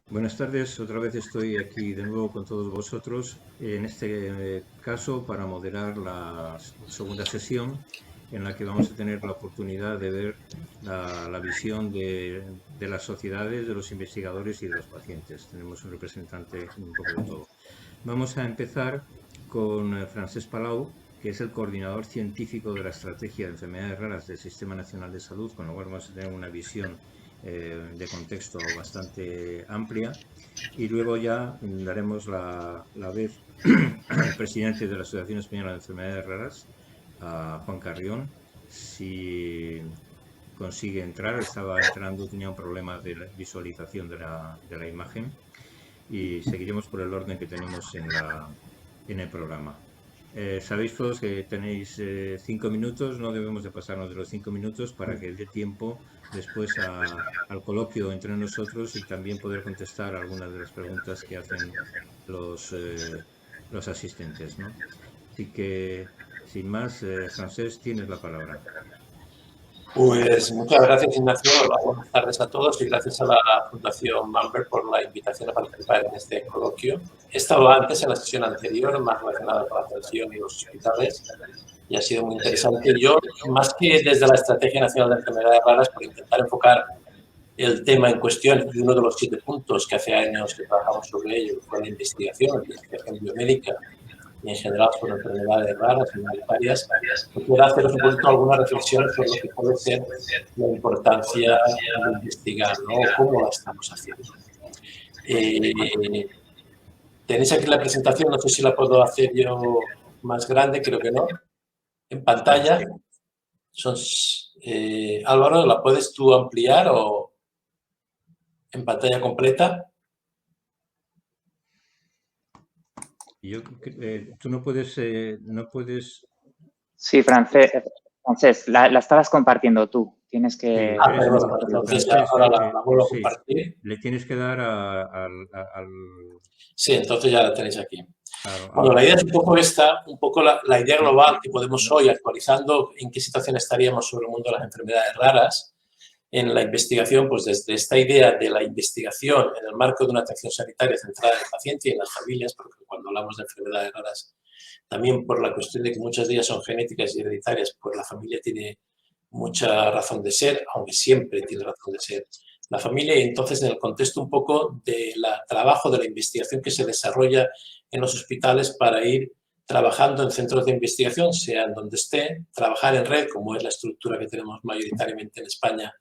Buenas tardes, otra vez estoy aquí de nuevo con todos vosotros, en este caso para moderar la segunda sesión en la que vamos a tener la oportunidad de ver la visión de las sociedades, de los investigadores y de los pacientes. Tenemos un representante un poco de todo. Vamos a empezar con Francesc Palau, que es el coordinador científico de la Estrategia de Enfermedades Raras del Sistema Nacional de Salud, con lo cual vamos a tener una visión de contexto bastante amplia. Y luego ya daremos la vez al presidente de la Asociación Española de Enfermedades Raras, a Juan Carrión, si consigue entrar. Estaba entrando, tenía un problema de visualización de la imagen y seguiremos por el orden que tenemos en el programa. Sabéis todos que tenéis 5 minutos, no debemos de pasarnos de los 5 minutos para que dé tiempo después al coloquio entre nosotros y también poder contestar algunas de las preguntas que hacen los, eh, los asistentes, ¿no? Así que, sin más, Francesc, tienes la palabra. Pues muchas gracias, Ignacio. Buenas tardes a todos y gracias a la Fundación Malver por la invitación a participar en este coloquio. He estado antes en la sesión anterior, más relacionada con la atención y los hospitales, y ha sido muy interesante. Yo, más que desde la Estrategia Nacional de Enfermedades Raras, por intentar enfocar el tema en cuestión y uno de los 7 puntos que hace años que trabajamos sobre ello fue la investigación biomédica y en general sobre enfermedades raras y minoritarias, quiero haceros un poquito algunas reflexiones sobre lo que puede ser la importancia de investigar, ¿no? Cómo la estamos haciendo. Tenéis aquí la presentación, no sé si la puedo hacer yo más grande, creo que no. En pantalla. Álvaro, ¿la puedes tú ampliar o en pantalla completa? Tú no puedes. Sí, Francesc, la estabas compartiendo tú. Tienes que... Perdón, entonces ahora la vuelvo a compartir. Le tienes que dar al... Sí, entonces ya la tenéis aquí. Claro, bueno, la idea es un poco esta, la idea global que podemos hoy, actualizando en qué situación estaríamos sobre el mundo de las enfermedades raras, en la investigación, pues desde esta idea de la investigación en el marco de una atención sanitaria centrada en el paciente y en las familias, porque cuando hablamos de enfermedades raras, también por la cuestión de que muchas de ellas son genéticas y hereditarias, pues la familia tiene mucha razón de ser, aunque siempre tiene razón de ser la familia, y entonces en el contexto un poco del trabajo de la investigación que se desarrolla en los hospitales para ir trabajando en centros de investigación, sea en donde esté, trabajar en red, como es la estructura que tenemos mayoritariamente en España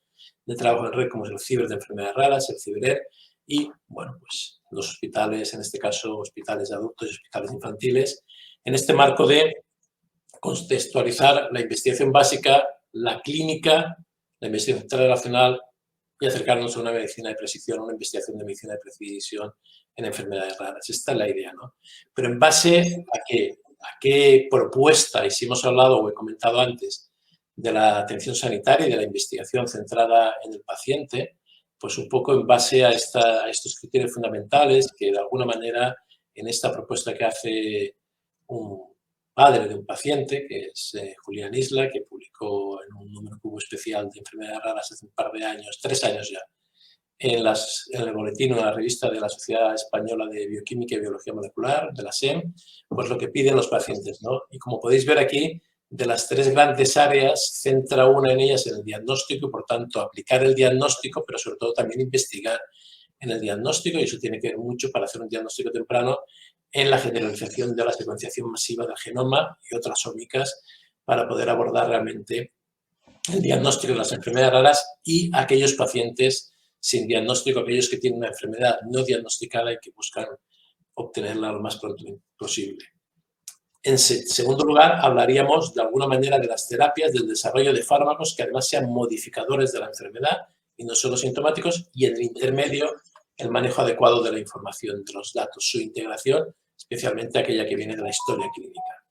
de trabajo en red, como es el CIBER de enfermedades raras, el CIBERER, y, bueno, pues los hospitales, en este caso hospitales de adultos y hospitales infantiles, en este marco de contextualizar la investigación básica, la clínica, la investigación relacional y acercarnos a una medicina de precisión, una investigación de medicina de precisión en enfermedades raras. Esta es la idea, ¿no? Pero en base a qué propuesta, y si hemos hablado o he comentado antes, de la atención sanitaria y de la investigación centrada en el paciente, pues un poco en base a estos criterios fundamentales que de alguna manera en esta propuesta que hace un padre de un paciente, que es Julián Isla, que publicó en un número cubo especial de enfermedades raras hace un par de años, 3 años ya, en el boletín o en la revista de la Sociedad Española de Bioquímica y Biología Molecular, de la SEM, pues lo que piden los pacientes, ¿no? Y como podéis ver aquí, de las 3 grandes áreas, centra una en ellas en el diagnóstico y, por tanto, aplicar el diagnóstico, pero sobre todo también investigar en el diagnóstico, y eso tiene que ver mucho para hacer un diagnóstico temprano en la generalización de la secuenciación masiva del genoma y otras ómicas para poder abordar realmente el diagnóstico de las enfermedades raras y aquellos pacientes sin diagnóstico, aquellos que tienen una enfermedad no diagnosticada y que buscan obtenerla lo más pronto posible. En segundo lugar, hablaríamos de alguna manera de las terapias, del desarrollo de fármacos que además sean modificadores de la enfermedad y no solo sintomáticos, y en el intermedio, el manejo adecuado de la información, de los datos, su integración, especialmente aquella que viene de la historia clínica.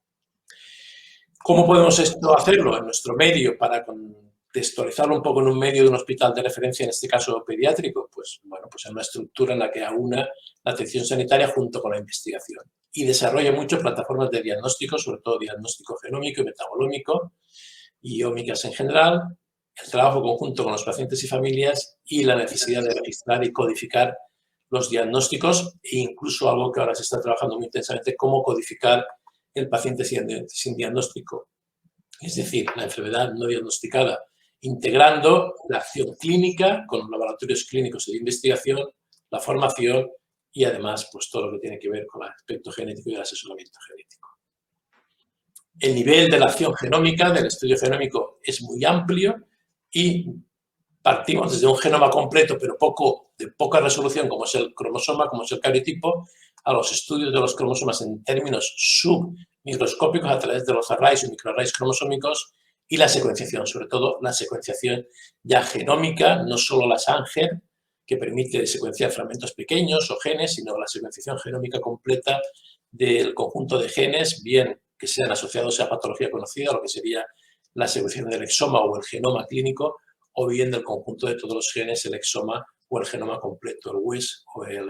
¿Cómo podemos hacerlo? En nuestro medio, para contextualizarlo un poco en un medio de un hospital de referencia, en este caso pediátrico, pues bueno, pues en una estructura en la que aúna la atención sanitaria junto con la investigación y desarrolla mucho plataformas de diagnóstico, sobre todo diagnóstico genómico y metabolómico y ómicas en general, el trabajo conjunto con los pacientes y familias y la necesidad de registrar y codificar los diagnósticos e incluso algo que ahora se está trabajando muy intensamente, cómo codificar el paciente sin diagnóstico. Es decir, la enfermedad no diagnosticada, integrando la acción clínica con los laboratorios clínicos de investigación, la formación y además pues, todo lo que tiene que ver con el aspecto genético y el asesoramiento genético. El nivel de la acción genómica, del estudio genómico, es muy amplio y partimos desde un genoma completo, pero de poca resolución, como es el cromosoma, como es el cariotipo, a los estudios de los cromosomas en términos submicroscópicos a través de los arrays y microarrays cromosómicos y la secuenciación, sobre todo la secuenciación ya genómica, no solo la Sanger, que permite secuenciar fragmentos pequeños o genes, sino la secuenciación genómica completa del conjunto de genes, bien que sean asociados a patología conocida, lo que sería la secuenciación del exoma o el genoma clínico, o bien del conjunto de todos los genes, el exoma o el genoma completo, el WIS o el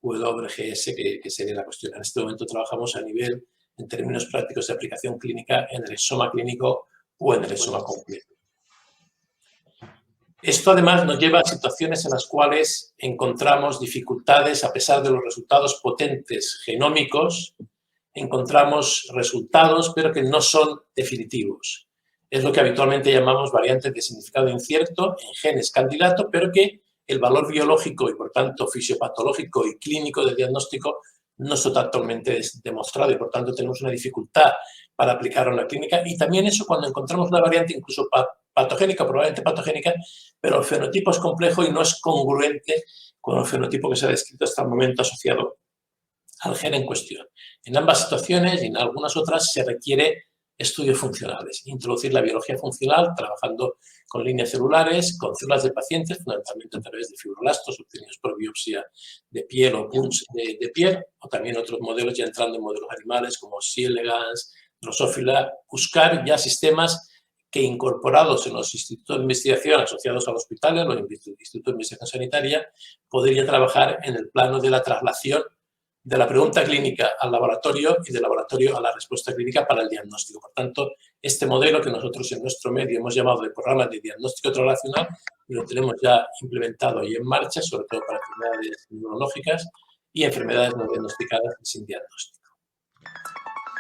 WGS, que sería la cuestión. En este momento trabajamos a nivel, en términos prácticos de aplicación clínica, en el exoma clínico o en el exoma completo. Esto además nos lleva a situaciones en las cuales encontramos dificultades, a pesar de los resultados potentes genómicos, encontramos resultados pero que no son definitivos. Es lo que habitualmente llamamos variantes de significado incierto en genes candidato, pero que el valor biológico y por tanto fisiopatológico y clínico del diagnóstico no está totalmente demostrado y por tanto tenemos una dificultad para aplicarlo en la clínica. Y también eso cuando encontramos una variante incluso patogénica, probablemente patogénica, pero el fenotipo es complejo y no es congruente con el fenotipo que se ha descrito hasta el momento asociado al gen en cuestión. En ambas situaciones y en algunas otras se requiere estudios funcionales, introducir la biología funcional trabajando con líneas celulares, con células de pacientes, fundamentalmente a través de fibroblastos obtenidos por biopsia de piel o punch de piel, o también otros modelos ya entrando en modelos animales como C. elegans, Drosophila, buscar ya sistemas que incorporados en los institutos de investigación asociados a los hospitales, los institutos de investigación sanitaria, podría trabajar en el plano de la traslación de la pregunta clínica al laboratorio y del laboratorio a la respuesta clínica para el diagnóstico. Por tanto, este modelo que nosotros en nuestro medio hemos llamado de programa de diagnóstico translacional, lo tenemos ya implementado y en marcha, sobre todo para enfermedades neurológicas y enfermedades no diagnosticadas y sin diagnóstico.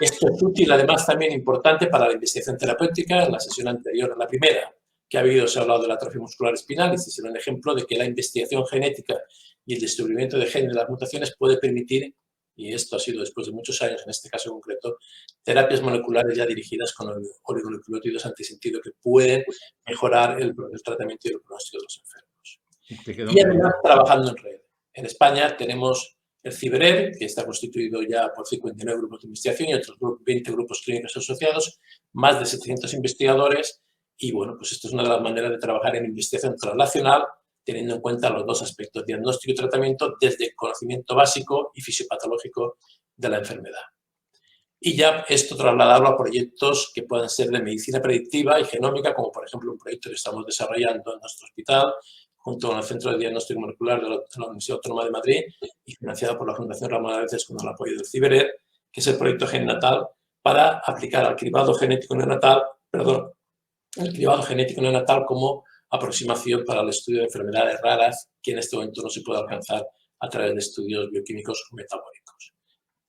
Esto es útil, además, también importante para la investigación terapéutica. En la sesión anterior, en la primera que ha habido, se ha hablado de la atrofia muscular espinal. Este es un ejemplo de que la investigación genética y el descubrimiento de genes de las mutaciones puede permitir, y esto ha sido después de muchos años, en este caso concreto, terapias moleculares ya dirigidas con oligonucleótidos antisentido que pueden mejorar el tratamiento y el pronóstico de los enfermos. Y además, trabajando en red. En España tenemos el CIBERER, que está constituido ya por 59 grupos de investigación y otros 20 grupos clínicos asociados, más de 700 investigadores. Y bueno, pues esto es una de las maneras de trabajar en investigación translacional, teniendo en cuenta los dos aspectos, diagnóstico y tratamiento, desde el conocimiento básico y fisiopatológico de la enfermedad. Y ya esto trasladarlo a proyectos que puedan ser de medicina predictiva y genómica, como por ejemplo un proyecto que estamos desarrollando en nuestro hospital, junto con el Centro de Diagnóstico Molecular de la Universidad Autónoma de Madrid y financiado por la Fundación Ramón Areces con el apoyo del CIBERER, que es el proyecto GenNatal para aplicar al cribado genético neonatal, el cribado genético neonatal como aproximación para el estudio de enfermedades raras que en este momento no se puede alcanzar a través de estudios bioquímicos o metabólicos.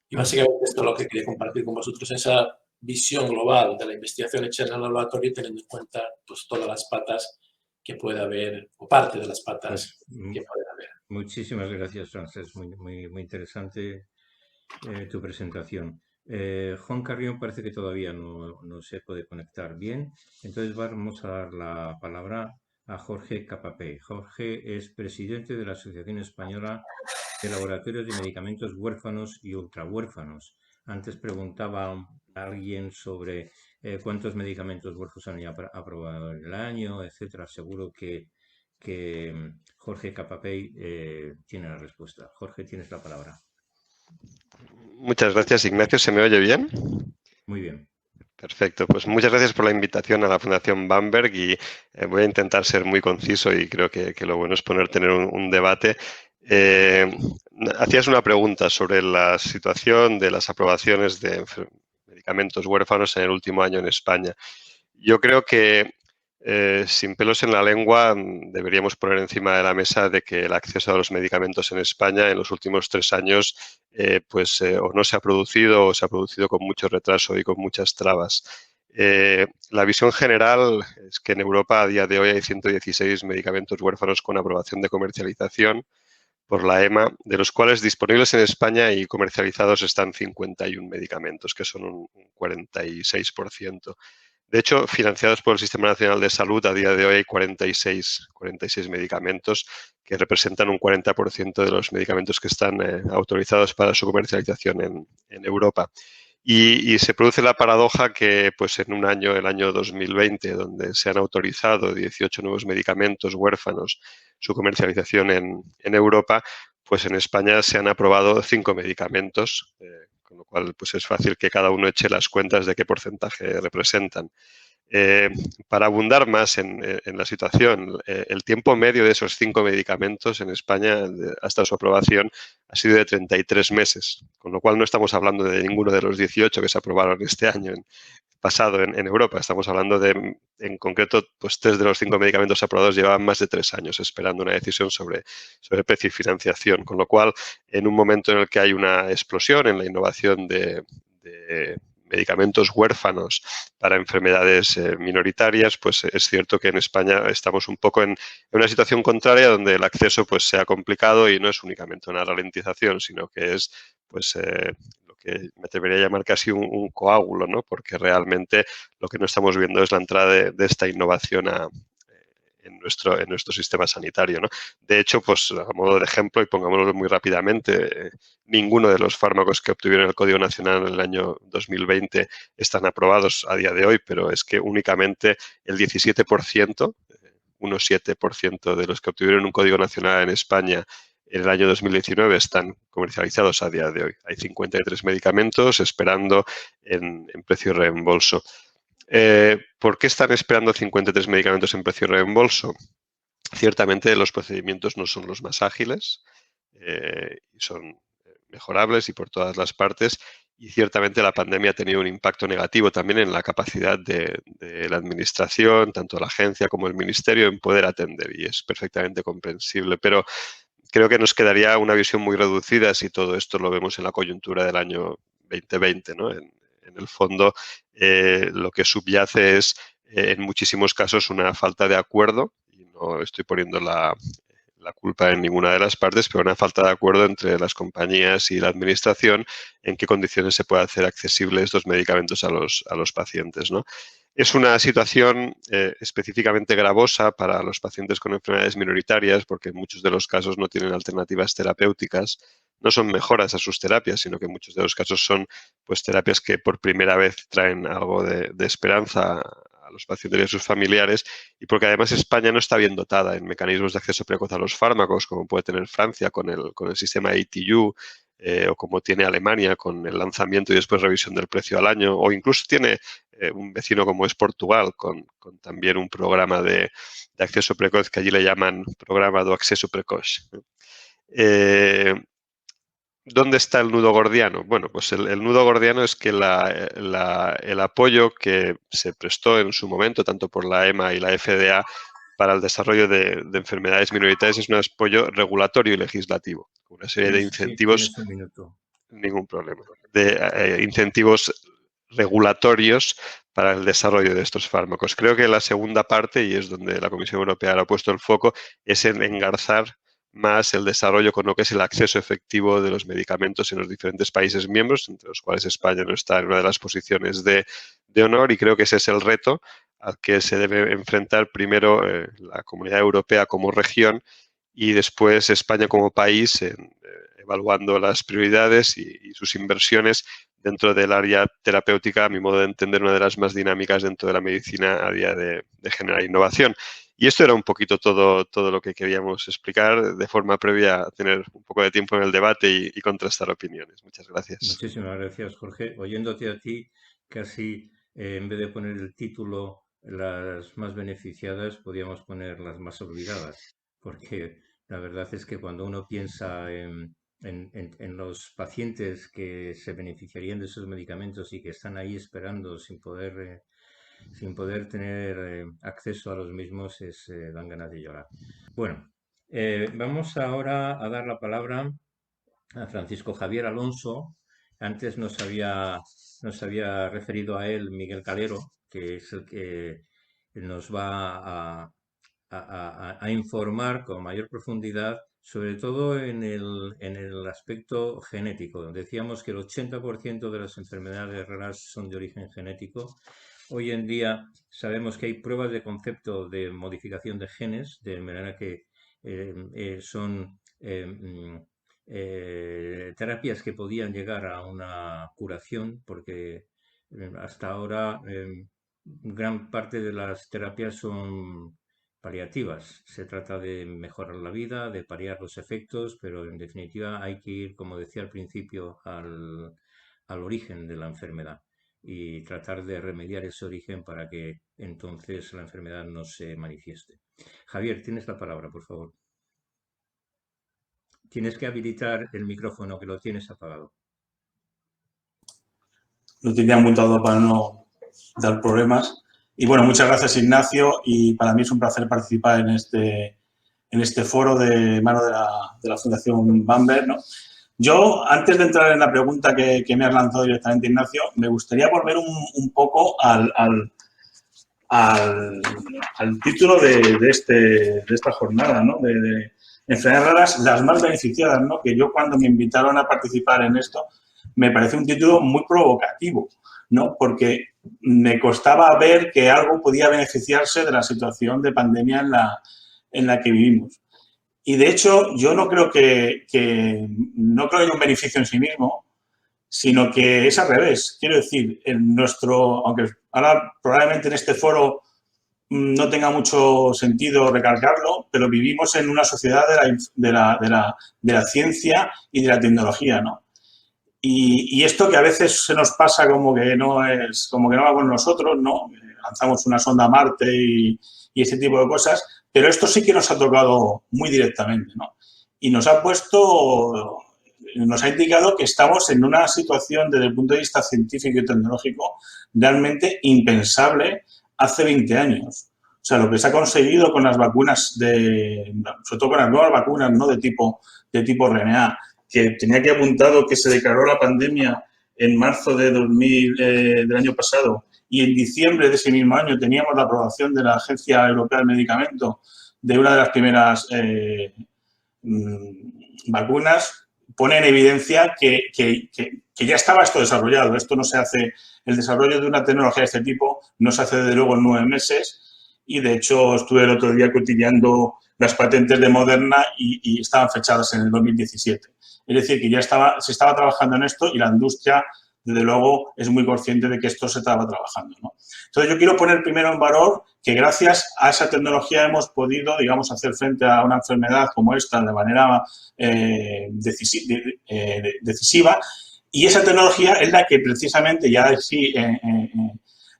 Y básicamente esto es lo que quería compartir con vosotros, esa visión global de la investigación hecha en el laboratorio, teniendo en cuenta pues, todas las patas que puede haber, o parte de las patas que puede haber. Muchísimas gracias, Francesc. Muy interesante tu presentación. Juan Carrión parece que todavía no se puede conectar bien, entonces vamos a dar la palabra a Jorge Capapey. Jorge es presidente de la Asociación Española de Laboratorios de Medicamentos Huérfanos y Ultrahuérfanos. Antes preguntaba a alguien sobre cuántos medicamentos huérfanos han aprobado en el año, etcétera. Seguro que Jorge Capapey tiene la respuesta. Jorge, tienes la palabra. Muchas gracias, Ignacio. ¿Se me oye bien? Muy bien. Perfecto. Pues muchas gracias por la invitación a la Fundación Bamberg y voy a intentar ser muy conciso y creo que lo bueno es tener un debate. Hacías una pregunta sobre la situación de las aprobaciones de medicamentos huérfanos en el último año en España. Yo creo que sin pelos en la lengua, deberíamos poner encima de la mesa de que el acceso a los medicamentos en España en los últimos 3 años o no se ha producido o se ha producido con mucho retraso y con muchas trabas. La visión general es que en Europa a día de hoy hay 116 medicamentos huérfanos con aprobación de comercialización por la EMA, de los cuales disponibles en España y comercializados están 51 medicamentos, que son un 46%. De hecho, financiados por el Sistema Nacional de Salud, a día de hoy hay 46 medicamentos que representan un 40% de los medicamentos que están autorizados para su comercialización en Europa. Y se produce la paradoja que pues en un año, el año 2020, donde se han autorizado 18 nuevos medicamentos huérfanos su comercialización en Europa, pues en España se han aprobado 5 medicamentos, con lo cual pues es fácil que cada uno eche las cuentas de qué porcentaje representan. Para abundar más en la situación, el tiempo medio de esos 5 medicamentos en España hasta su aprobación ha sido de 33 meses, con lo cual no estamos hablando de ninguno de los 18 que se aprobaron este año pasado en Europa. Estamos hablando de, en concreto, pues 3 de los 5 medicamentos aprobados llevaban más de 3 años esperando una decisión sobre precio y financiación, con lo cual, en un momento en el que hay una explosión en la innovación de medicamentos huérfanos para enfermedades minoritarias, pues es cierto que en España estamos un poco en una situación contraria donde el acceso pues sea complicado y no es únicamente una ralentización, sino que es pues lo que me atrevería a llamar casi un coágulo, ¿no? Porque realmente lo que no estamos viendo es la entrada de esta innovación en nuestro sistema sanitario, ¿no? De hecho, pues a modo de ejemplo, y pongámoslo muy rápidamente, ninguno de los fármacos que obtuvieron el Código Nacional en el año 2020 están aprobados a día de hoy, pero es que únicamente el 17%, unos 7% de los que obtuvieron un Código Nacional en España en el año 2019 están comercializados a día de hoy. Hay 53 medicamentos esperando en precio y reembolso. ¿Por qué están esperando 53 medicamentos en precio y reembolso? Ciertamente los procedimientos no son los más ágiles, son mejorables y por todas las partes, y ciertamente la pandemia ha tenido un impacto negativo también en la capacidad de la administración, tanto la agencia como el ministerio, en poder atender, y es perfectamente comprensible, pero creo que nos quedaría una visión muy reducida si todo esto lo vemos en la coyuntura del año 2020, ¿no? En el fondo, lo que subyace es, en muchísimos casos, una falta de acuerdo, y no estoy poniendo la culpa en ninguna de las partes, pero una falta de acuerdo entre las compañías y la administración en qué condiciones se puede hacer accesibles estos medicamentos a los pacientes, ¿no? Es una situación específicamente gravosa para los pacientes con enfermedades minoritarias porque en muchos de los casos no tienen alternativas terapéuticas, no son mejoras a sus terapias, sino que en muchos de los casos son pues, terapias que por primera vez traen algo de esperanza a los pacientes y a sus familiares, y porque además España no está bien dotada en mecanismos de acceso precoz a los fármacos, como puede tener Francia con el sistema ATU, o como tiene Alemania con el lanzamiento y después revisión del precio al año, o incluso tiene un vecino como es Portugal con también un programa de acceso precoz que allí le llaman programa de acceso precoz. ¿Dónde está el nudo gordiano? Bueno, pues el nudo gordiano es que el apoyo que se prestó en su momento, tanto por la EMA y la FDA, para el desarrollo de enfermedades minoritarias es un apoyo regulatorio y legislativo. Una serie de incentivos. Tienes un minuto. Ningún problema. De incentivos regulatorios para el desarrollo de estos fármacos. Creo que la segunda parte, y es donde la Comisión Europea ha puesto el foco, es en engarzar más el desarrollo con lo que es el acceso efectivo de los medicamentos en los diferentes países miembros, entre los cuales España no está en una de las posiciones de honor, y creo que ese es el reto al que se debe enfrentar primero la Comunidad Europea como región y después España como país evaluando las prioridades y sus inversiones dentro del área terapéutica, a mi modo de entender, una de las más dinámicas dentro de la medicina a día de generar innovación. Y esto era un poquito todo lo que queríamos explicar de forma previa a tener un poco de tiempo en el debate y contrastar opiniones. Muchas gracias. Muchísimas gracias, Jorge. Oyéndote a ti, casi en vez de poner el título las más beneficiadas, podríamos poner las más olvidadas, porque la verdad es que cuando uno piensa en los pacientes que se beneficiarían de esos medicamentos y que están ahí esperando sin poder sin poder tener acceso a los mismos dan ganas de llorar. Bueno, vamos ahora a dar la palabra a Francisco Javier Alonso. Antes nos había referido a él Miguel Calero, que es el que nos va a informar con mayor profundidad, sobre todo en el aspecto genético. Decíamos que el 80% de las enfermedades raras son de origen genético. Hoy en día sabemos que hay pruebas de concepto de modificación de genes, de manera que son terapias que podían llegar a una curación, porque hasta ahora gran parte de las terapias son paliativas. Se trata de mejorar la vida, de paliar los efectos, pero en definitiva hay que ir, como decía al principio, al origen de la enfermedad y tratar de remediar ese origen para que entonces la enfermedad no se manifieste. Javier, tienes la palabra, por favor. Tienes que habilitar el micrófono, que lo tienes apagado. Lo tenía montado para no dar problemas. Y bueno, muchas gracias, Ignacio, y para mí es un placer participar en este foro de mano de la Fundación Bamberg, ¿no? Yo, antes de entrar en la pregunta que me has lanzado directamente, Ignacio, me gustaría volver un poco al título de esta jornada, ¿no? De enfermedades raras, las más beneficiadas, ¿no? Que yo, cuando me invitaron a participar en esto, me parece un título muy provocativo, ¿no? Porque me costaba ver que algo podía beneficiarse de la situación de pandemia en la que vivimos. Y, de hecho, yo no creo que haya un beneficio en sí mismo, sino que es al revés. Quiero decir, aunque ahora probablemente en este foro no tenga mucho sentido recalcarlo, pero vivimos en una sociedad de la ciencia y de la tecnología, ¿no? Y esto que a veces se nos pasa como que no va con nosotros, ¿no? Lanzamos una sonda a Marte y ese tipo de cosas, pero esto sí que nos ha tocado muy directamente, ¿no? Y nos ha indicado que estamos en una situación, desde el punto de vista científico y tecnológico, realmente impensable hace 20 años. O sea, lo que se ha conseguido con las vacunas, sobre todo con las nuevas vacunas, ¿no? de tipo RNA, que tenía aquí apuntado que se declaró la pandemia en marzo del año pasado, y en diciembre de ese mismo año teníamos la aprobación de la Agencia Europea del Medicamento de una de las primeras vacunas, pone en evidencia que ya estaba esto desarrollado. Esto no se hace, el desarrollo de una tecnología de este tipo no se hace desde luego en 9 meses, y de hecho estuve el otro día cotilleando las patentes de Moderna y estaban fechadas en el 2017. Es decir, que ya se estaba trabajando en esto, y la industria, desde luego, es muy consciente de que esto se estaba trabajando, ¿no? Entonces, yo quiero poner primero en valor que gracias a esa tecnología hemos podido, digamos, hacer frente a una enfermedad como esta de manera decisiva, y esa tecnología es la que precisamente, ya sí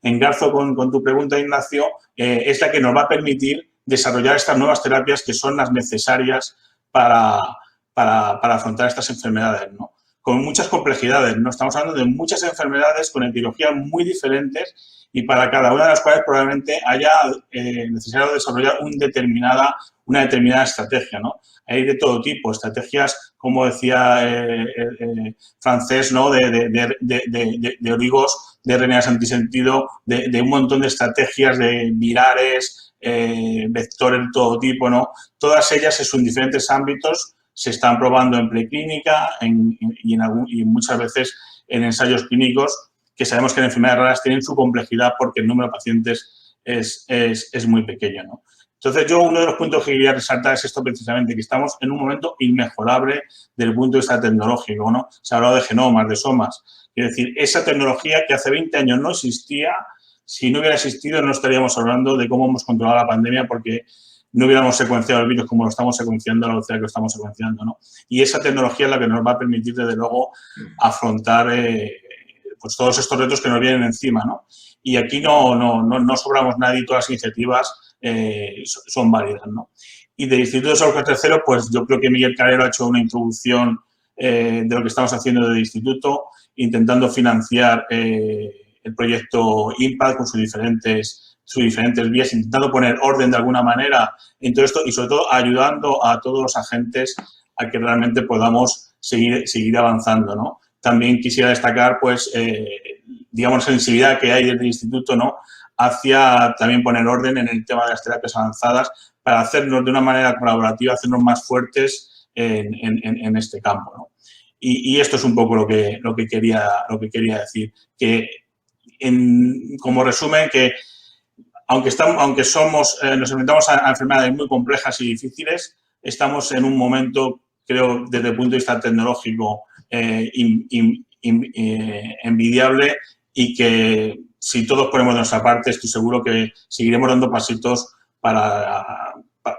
engarzo con tu pregunta, Ignacio, es la que nos va a permitir desarrollar estas nuevas terapias que son las necesarias para afrontar estas enfermedades, ¿no? Con muchas complejidades, ¿no? Estamos hablando de muchas enfermedades con etiologías muy diferentes, y para cada una de las cuales probablemente haya necesario desarrollar una determinada estrategia, ¿no? Hay de todo tipo, estrategias, como decía Francés, ¿no? De oligos, de RNAs antisentido, de un montón de estrategias de virares, vectores de todo tipo, ¿no? Todas ellas en diferentes ámbitos se están probando en preclínica y muchas veces en ensayos clínicos, que sabemos que en enfermedades raras tienen su complejidad porque el número de pacientes es muy pequeño, ¿no? Entonces, yo uno de los puntos que quería resaltar es esto precisamente, que estamos en un momento inmejorable desde el punto de vista tecnológico, ¿no? Se ha hablado de genomas, de somas. Es decir, esa tecnología que hace 20 años no existía, si no hubiera existido no estaríamos hablando de cómo hemos controlado la pandemia, porque no hubiéramos secuenciado el virus como lo estamos secuenciando, a la velocidad que lo estamos secuenciando, ¿no? Y esa tecnología es la que nos va a permitir, desde luego, afrontar pues todos estos retos que nos vienen encima, ¿no? Y aquí no sobramos nadie, todas las iniciativas son válidas, ¿no? Y del Instituto de Salud Tercero, pues yo creo que Miguel Calero ha hecho una introducción de lo que estamos haciendo desde el Instituto, intentando financiar el proyecto Impact con sus diferentes vías, intentando poner orden de alguna manera en todo esto y, sobre todo, ayudando a todos los agentes a que realmente podamos seguir avanzando, ¿no? También quisiera destacar, pues, digamos, la sensibilidad que hay desde el instituto, ¿no?, hacia también poner orden en el tema de las terapias avanzadas para hacernos de una manera colaborativa, hacernos más fuertes en este campo, ¿no? Y esto es un poco lo que quería decir, que como resumen, que aunque nos enfrentamos a enfermedades muy complejas y difíciles, estamos en un momento, creo, desde el punto de vista tecnológico, envidiable, y que si todos ponemos de nuestra parte, estoy seguro que seguiremos dando pasitos para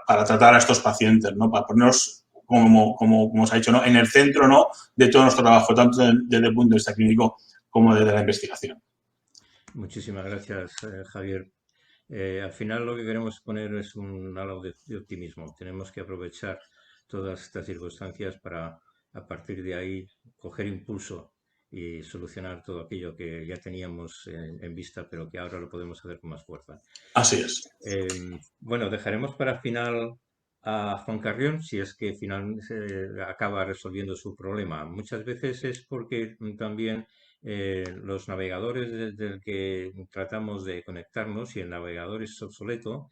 tratar a estos pacientes, ¿no? Para ponernos, como os ha dicho, ¿no?, en el centro, ¿no?, de todo nuestro trabajo, tanto desde el punto de vista clínico como desde la investigación. Muchísimas gracias, Javier. Al final lo que queremos poner es un halo de optimismo. Tenemos que aprovechar todas estas circunstancias para, a partir de ahí, coger impulso y solucionar todo aquello que ya teníamos en vista, pero que ahora lo podemos hacer con más fuerza. Así es. Bueno, dejaremos para final a Juan Carrión, si es que finalmente acaba resolviendo su problema. Muchas veces es porque también los navegadores desde el que tratamos de conectarnos, si el navegador es obsoleto,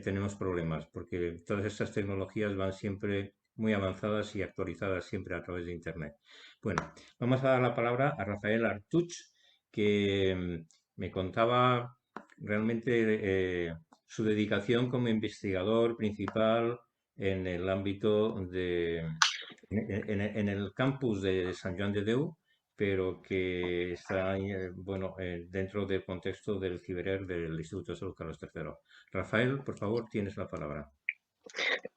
tenemos problemas, porque todas estas tecnologías van siempre muy avanzadas y actualizadas siempre a través de Internet. Bueno, vamos a dar la palabra a Rafael Artuch, que me contaba realmente su dedicación como investigador principal en el ámbito en el campus de Sant Joan de Déu, pero que está dentro del contexto del CiberER del Instituto de Salud Carlos III. Rafael, por favor, tienes la palabra.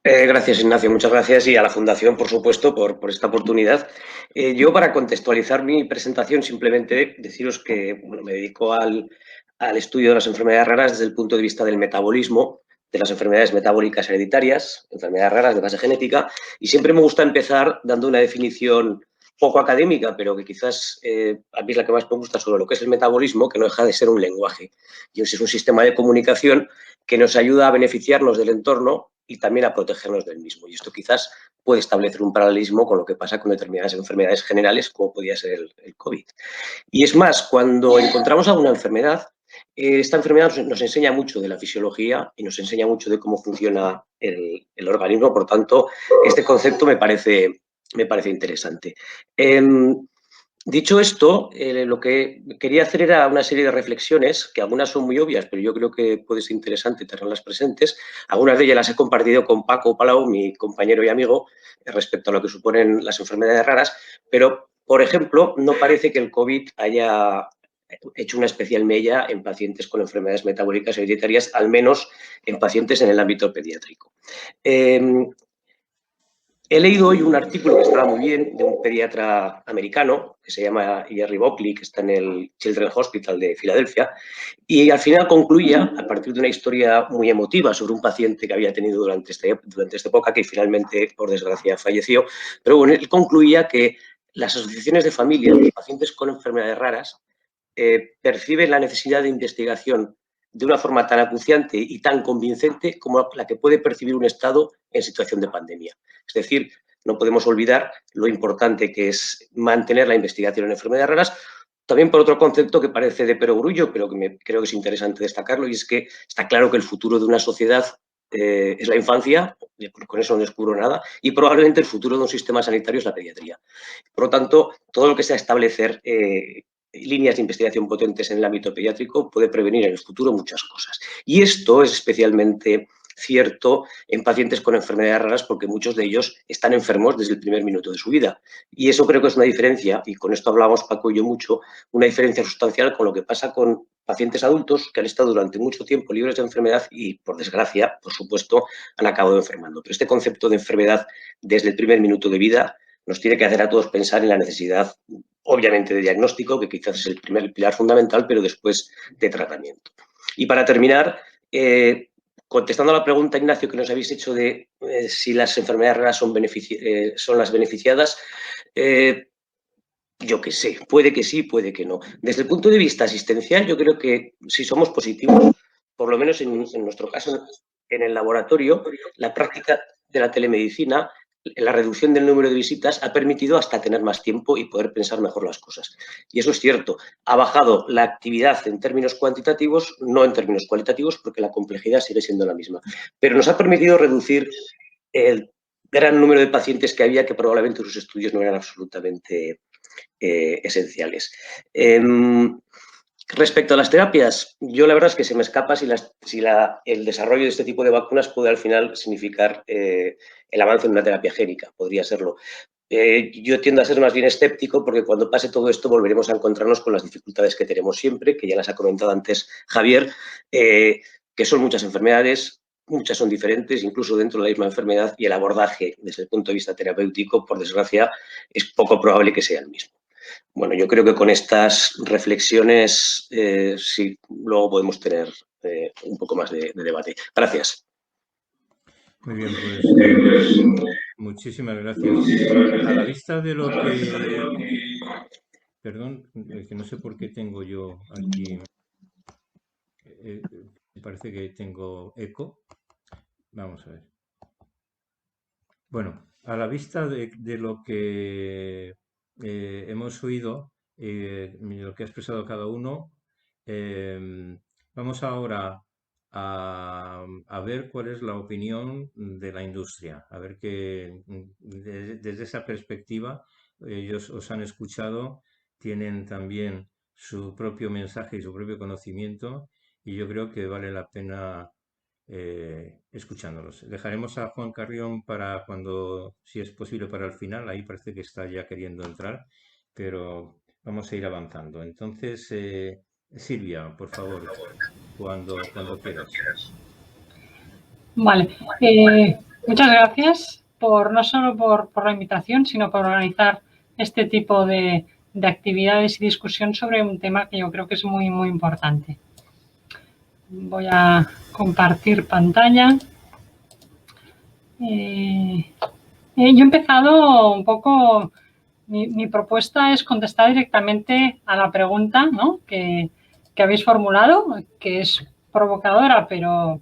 Gracias, Ignacio. Muchas gracias, y a la Fundación, por supuesto, por esta oportunidad. Yo, para contextualizar mi presentación, simplemente deciros que me dedico al estudio de las enfermedades raras desde el punto de vista del metabolismo, de las enfermedades metabólicas hereditarias, enfermedades raras de base genética, y siempre me gusta empezar dando una definición poco académica, pero que quizás a mí es la que más me gusta, sobre lo que es el metabolismo, que no deja de ser un lenguaje. Y es un sistema de comunicación que nos ayuda a beneficiarnos del entorno y también a protegernos del mismo. Y esto quizás puede establecer un paralelismo con lo que pasa con determinadas enfermedades generales, como podría ser el COVID. Y es más, cuando encontramos alguna enfermedad, esta enfermedad nos enseña mucho de la fisiología y nos enseña mucho de cómo funciona el organismo. Por tanto, este concepto me parece interesante. Dicho esto, lo que quería hacer era una serie de reflexiones, que algunas son muy obvias, pero yo creo que puede ser interesante tenerlas presentes. Algunas de ellas las he compartido con Paco Palau, mi compañero y amigo, respecto a lo que suponen las enfermedades raras, pero, por ejemplo, no parece que el COVID haya hecho una especial mella en pacientes con enfermedades metabólicas hereditarias, al menos en pacientes en el ámbito pediátrico. He leído hoy un artículo que estaba muy bien, de un pediatra americano que se llama Jerry Buckley, que está en el Children's Hospital de Filadelfia, y al final concluía, a partir de una historia muy emotiva sobre un paciente que había tenido durante esta época, que finalmente, por desgracia, falleció, pero bueno, él concluía que las asociaciones de familias de pacientes con enfermedades raras perciben la necesidad de investigación de una forma tan acuciante y tan convincente como la que puede percibir un Estado en situación de pandemia. Es decir, no podemos olvidar lo importante que es mantener la investigación en enfermedades raras, también por otro concepto que parece de perogrullo, pero que creo que es interesante destacarlo, y es que está claro que el futuro de una sociedad es la infancia, con eso no descubro nada, y probablemente el futuro de un sistema sanitario es la pediatría. Por lo tanto, todo lo que sea establecer líneas de investigación potentes en el ámbito pediátrico puede prevenir en el futuro muchas cosas. Y esto es especialmente cierto en pacientes con enfermedades raras, porque muchos de ellos están enfermos desde el primer minuto de su vida. Y eso creo que es una diferencia, y con esto hablamos Paco y yo mucho, una diferencia sustancial con lo que pasa con pacientes adultos que han estado durante mucho tiempo libres de enfermedad y, por desgracia, por supuesto, han acabado enfermando. Pero este concepto de enfermedad desde el primer minuto de vida nos tiene que hacer a todos pensar en la necesidad, obviamente, de diagnóstico, que quizás es el primer pilar fundamental, pero después de tratamiento. Y para terminar, contestando a la pregunta, Ignacio, que nos habéis hecho de si las enfermedades raras son las beneficiadas, yo qué sé, puede que sí, puede que no. Desde el punto de vista asistencial, yo creo que si somos positivos, por lo menos en nuestro caso, en el laboratorio, la práctica de la telemedicina, la reducción del número de visitas ha permitido hasta tener más tiempo y poder pensar mejor las cosas. Y eso es cierto. Ha bajado la actividad en términos cuantitativos, no en términos cualitativos, porque la complejidad sigue siendo la misma. Pero nos ha permitido reducir el gran número de pacientes que había, que probablemente sus estudios no eran absolutamente esenciales. Respecto a las terapias, yo la verdad es que se me escapa si el desarrollo de este tipo de vacunas puede al final significar el avance en una terapia génica, podría serlo. Yo tiendo a ser más bien escéptico porque cuando pase todo esto volveremos a encontrarnos con las dificultades que tenemos siempre, que ya las ha comentado antes Javier, que son muchas enfermedades, muchas son diferentes, incluso dentro de la misma enfermedad, y el abordaje desde el punto de vista terapéutico, por desgracia, es poco probable que sea el mismo. Bueno, yo creo que con estas reflexiones sí, luego podemos tener un poco más de debate. Gracias. Muy bien, pues muchísimas gracias. A la vista de lo que... Perdón, que no sé por qué tengo yo aquí... parece que tengo eco. Vamos a ver. Bueno, a la vista de lo que hemos oído, lo que ha expresado cada uno, vamos ahora a ver cuál es la opinión de la industria, a ver que desde esa perspectiva ellos os han escuchado, tienen también su propio mensaje y su propio conocimiento y yo creo que vale la pena escuchándolos. Dejaremos a Juan Carrión para cuando, si es posible, para el final. Ahí parece que está ya queriendo entrar, pero vamos a ir avanzando. Entonces, Silvia, por favor, cuando quieras. Vale. Muchas gracias no solo por la invitación, sino por organizar este tipo de actividades y discusión sobre un tema que yo creo que es muy, muy importante. Voy a compartir pantalla. Yo he empezado un poco, mi propuesta es contestar directamente a la pregunta, ¿no?, que habéis formulado, que es provocadora, pero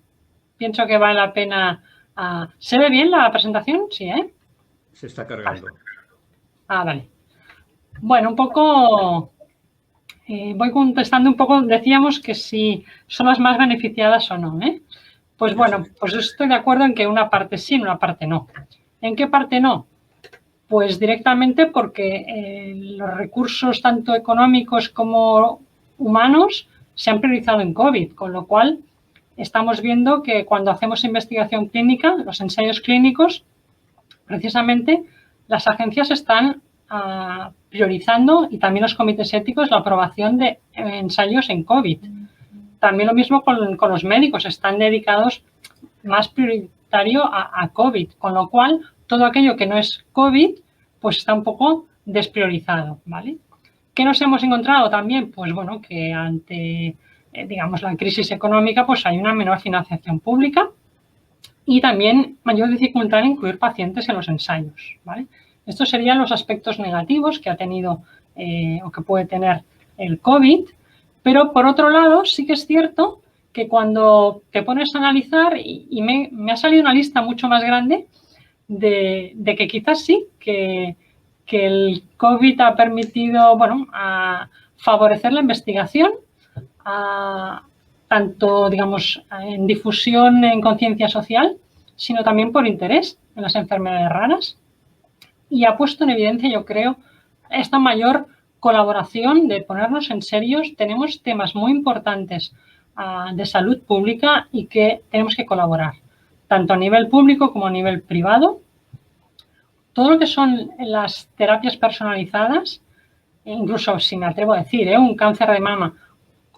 pienso que vale la pena. ¿Se ve bien la presentación? Sí, ¿eh? Se está cargando. Vale. Bueno, un poco... voy contestando un poco, decíamos que si son las más beneficiadas o no, ¿eh? Pues bueno, pues estoy de acuerdo en que una parte sí, una parte no. ¿En qué parte no? Pues directamente porque los recursos tanto económicos como humanos se han priorizado en COVID, con lo cual estamos viendo que cuando hacemos investigación clínica, los ensayos clínicos, precisamente las agencias están priorizando, y también los comités éticos, la aprobación de ensayos en COVID. También lo mismo con los médicos, están dedicados más prioritario a COVID, con lo cual todo aquello que no es COVID pues está un poco despriorizado, ¿vale? ¿Qué nos hemos encontrado también? Pues bueno, que ante, digamos, la crisis económica pues hay una menor financiación pública y también mayor dificultad en incluir pacientes en los ensayos, ¿vale? Estos serían los aspectos negativos que ha tenido o que puede tener el COVID, pero por otro lado sí que es cierto que cuando te pones a analizar, y me ha salido una lista mucho más grande de que quizás sí, que el COVID ha permitido, bueno, a favorecer la investigación, tanto, digamos, en difusión, en conciencia social, sino también por interés en las enfermedades raras. Y ha puesto en evidencia, yo creo, esta mayor colaboración de ponernos en serios. Tenemos temas muy importantes de salud pública y que tenemos que colaborar, tanto a nivel público como a nivel privado. Todo lo que son las terapias personalizadas, incluso si me atrevo a decir, un cáncer de mama,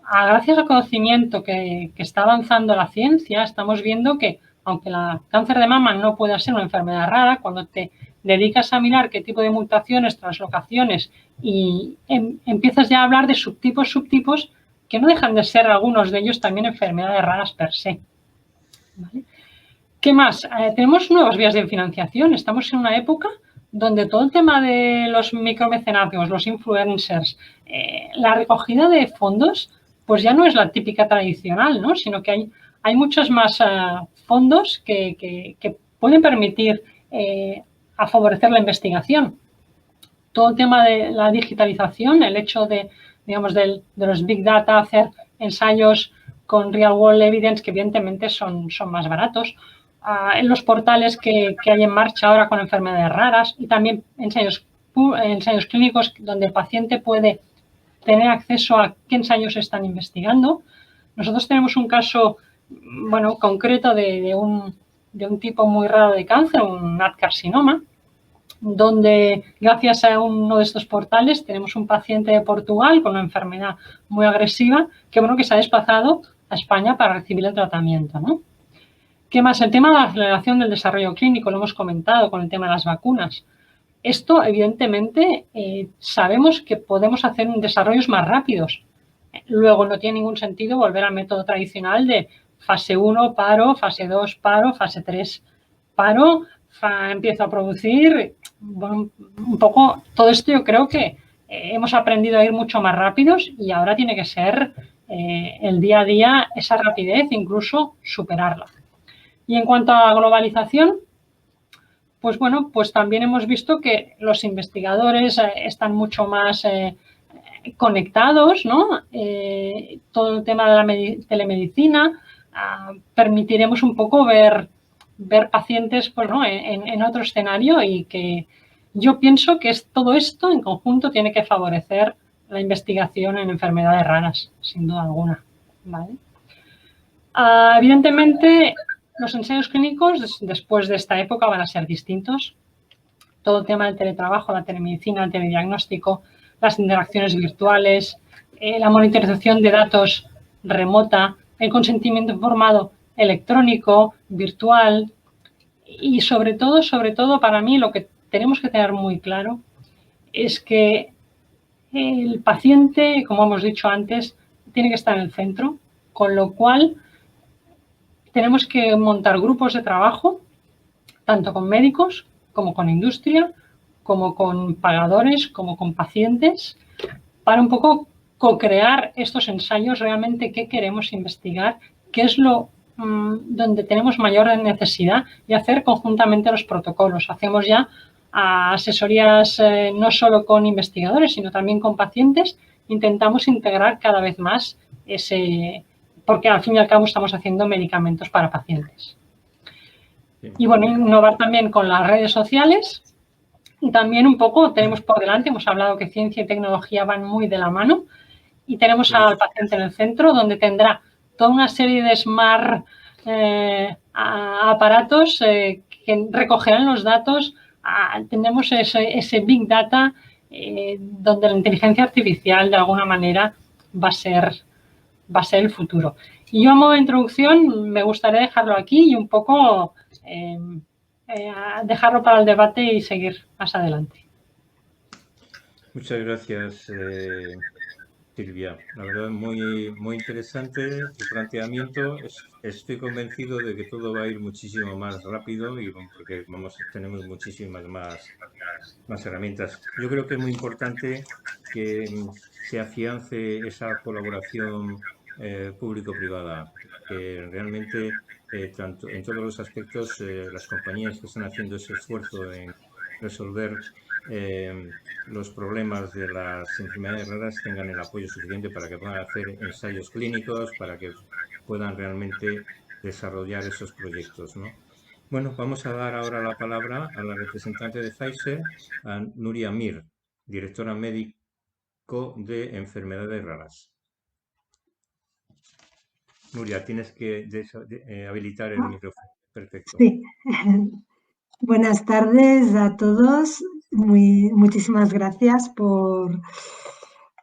gracias al conocimiento que está avanzando la ciencia, estamos viendo que aunque el cáncer de mama no pueda ser una enfermedad rara, cuando te dedicas a mirar qué tipo de mutaciones, translocaciones y empiezas ya a hablar de subtipos, que no dejan de ser algunos de ellos también enfermedades raras per se, ¿vale? ¿Qué más? Tenemos nuevas vías de financiación. Estamos en una época donde todo el tema de los micromecenazgos, los influencers, la recogida de fondos, pues ya no es la típica tradicional, ¿no? Sino que hay muchos más fondos que pueden permitir a favorecer la investigación. Todo el tema de la digitalización, el hecho de, digamos, de los big data, hacer ensayos con real world evidence que evidentemente son más baratos. En los portales que hay en marcha ahora con enfermedades raras y también ensayos clínicos donde el paciente puede tener acceso a qué ensayos están investigando. Nosotros tenemos un caso, bueno, concreto de un tipo muy raro de cáncer, un adcarcinoma, donde gracias a uno de estos portales tenemos un paciente de Portugal con una enfermedad muy agresiva que, bueno, que se ha desplazado a España para recibir el tratamiento, ¿no? ¿Qué más? El tema de la aceleración del desarrollo clínico, lo hemos comentado con el tema de las vacunas. Esto, evidentemente, sabemos que podemos hacer desarrollos más rápidos. Luego, no tiene ningún sentido volver al método tradicional de fase 1, paro, fase 2, paro, fase 3, paro, empiezo a producir. Bueno, un poco todo esto yo creo que hemos aprendido a ir mucho más rápidos y ahora tiene que ser el día a día esa rapidez, incluso superarla. Y en cuanto a la globalización, pues bueno, pues también hemos visto que los investigadores están mucho más conectados, ¿no? Todo el tema de la telemedicina, permitiremos un poco ver pacientes, pues, ¿no? en otro escenario y que yo pienso que todo esto en conjunto tiene que favorecer la investigación en enfermedades raras, sin duda alguna, ¿vale? Evidentemente, los ensayos clínicos después de esta época van a ser distintos. Todo el tema del teletrabajo, la telemedicina, el telediagnóstico, las interacciones virtuales, la monitorización de datos remota, el consentimiento informado electrónico, virtual y sobre todo para mí lo que tenemos que tener muy claro es que el paciente, como hemos dicho antes, tiene que estar en el centro, con lo cual tenemos que montar grupos de trabajo, tanto con médicos como con industria, como con pagadores, como con pacientes, para un poco co-crear estos ensayos, realmente qué queremos investigar, qué es lo donde tenemos mayor necesidad y hacer conjuntamente los protocolos. Hacemos ya asesorías no solo con investigadores, sino también con pacientes. Intentamos integrar cada vez más porque al fin y al cabo estamos haciendo medicamentos para pacientes. Y bueno, innovar también con las redes sociales. Y también un poco tenemos por delante, hemos hablado que ciencia y tecnología van muy de la mano y tenemos al paciente en el centro donde tendrá toda una serie de smart aparatos que recogerán los datos. Tenemos ese big data donde la inteligencia artificial de alguna manera va a ser el futuro. Y yo a modo de introducción me gustaría dejarlo aquí y un poco dejarlo para el debate y seguir más adelante. Muchas gracias, Silvia. La verdad, muy interesante tu planteamiento. Estoy convencido de que todo va a ir muchísimo más rápido y porque tenemos muchísimas más herramientas. Yo creo que es muy importante que se afiance esa colaboración público-privada, que realmente tanto en todos los aspectos las compañías que están haciendo ese esfuerzo en resolver los problemas de las enfermedades raras tengan el apoyo suficiente para que puedan hacer ensayos clínicos, para que puedan realmente desarrollar esos proyectos, ¿no? Bueno, vamos a dar ahora la palabra a la representante de Pfizer, a Nuria Mir, directora médico de enfermedades raras. Nuria, tienes que habilitar el micrófono. Perfecto. Sí. Buenas tardes a todos. Muchísimas gracias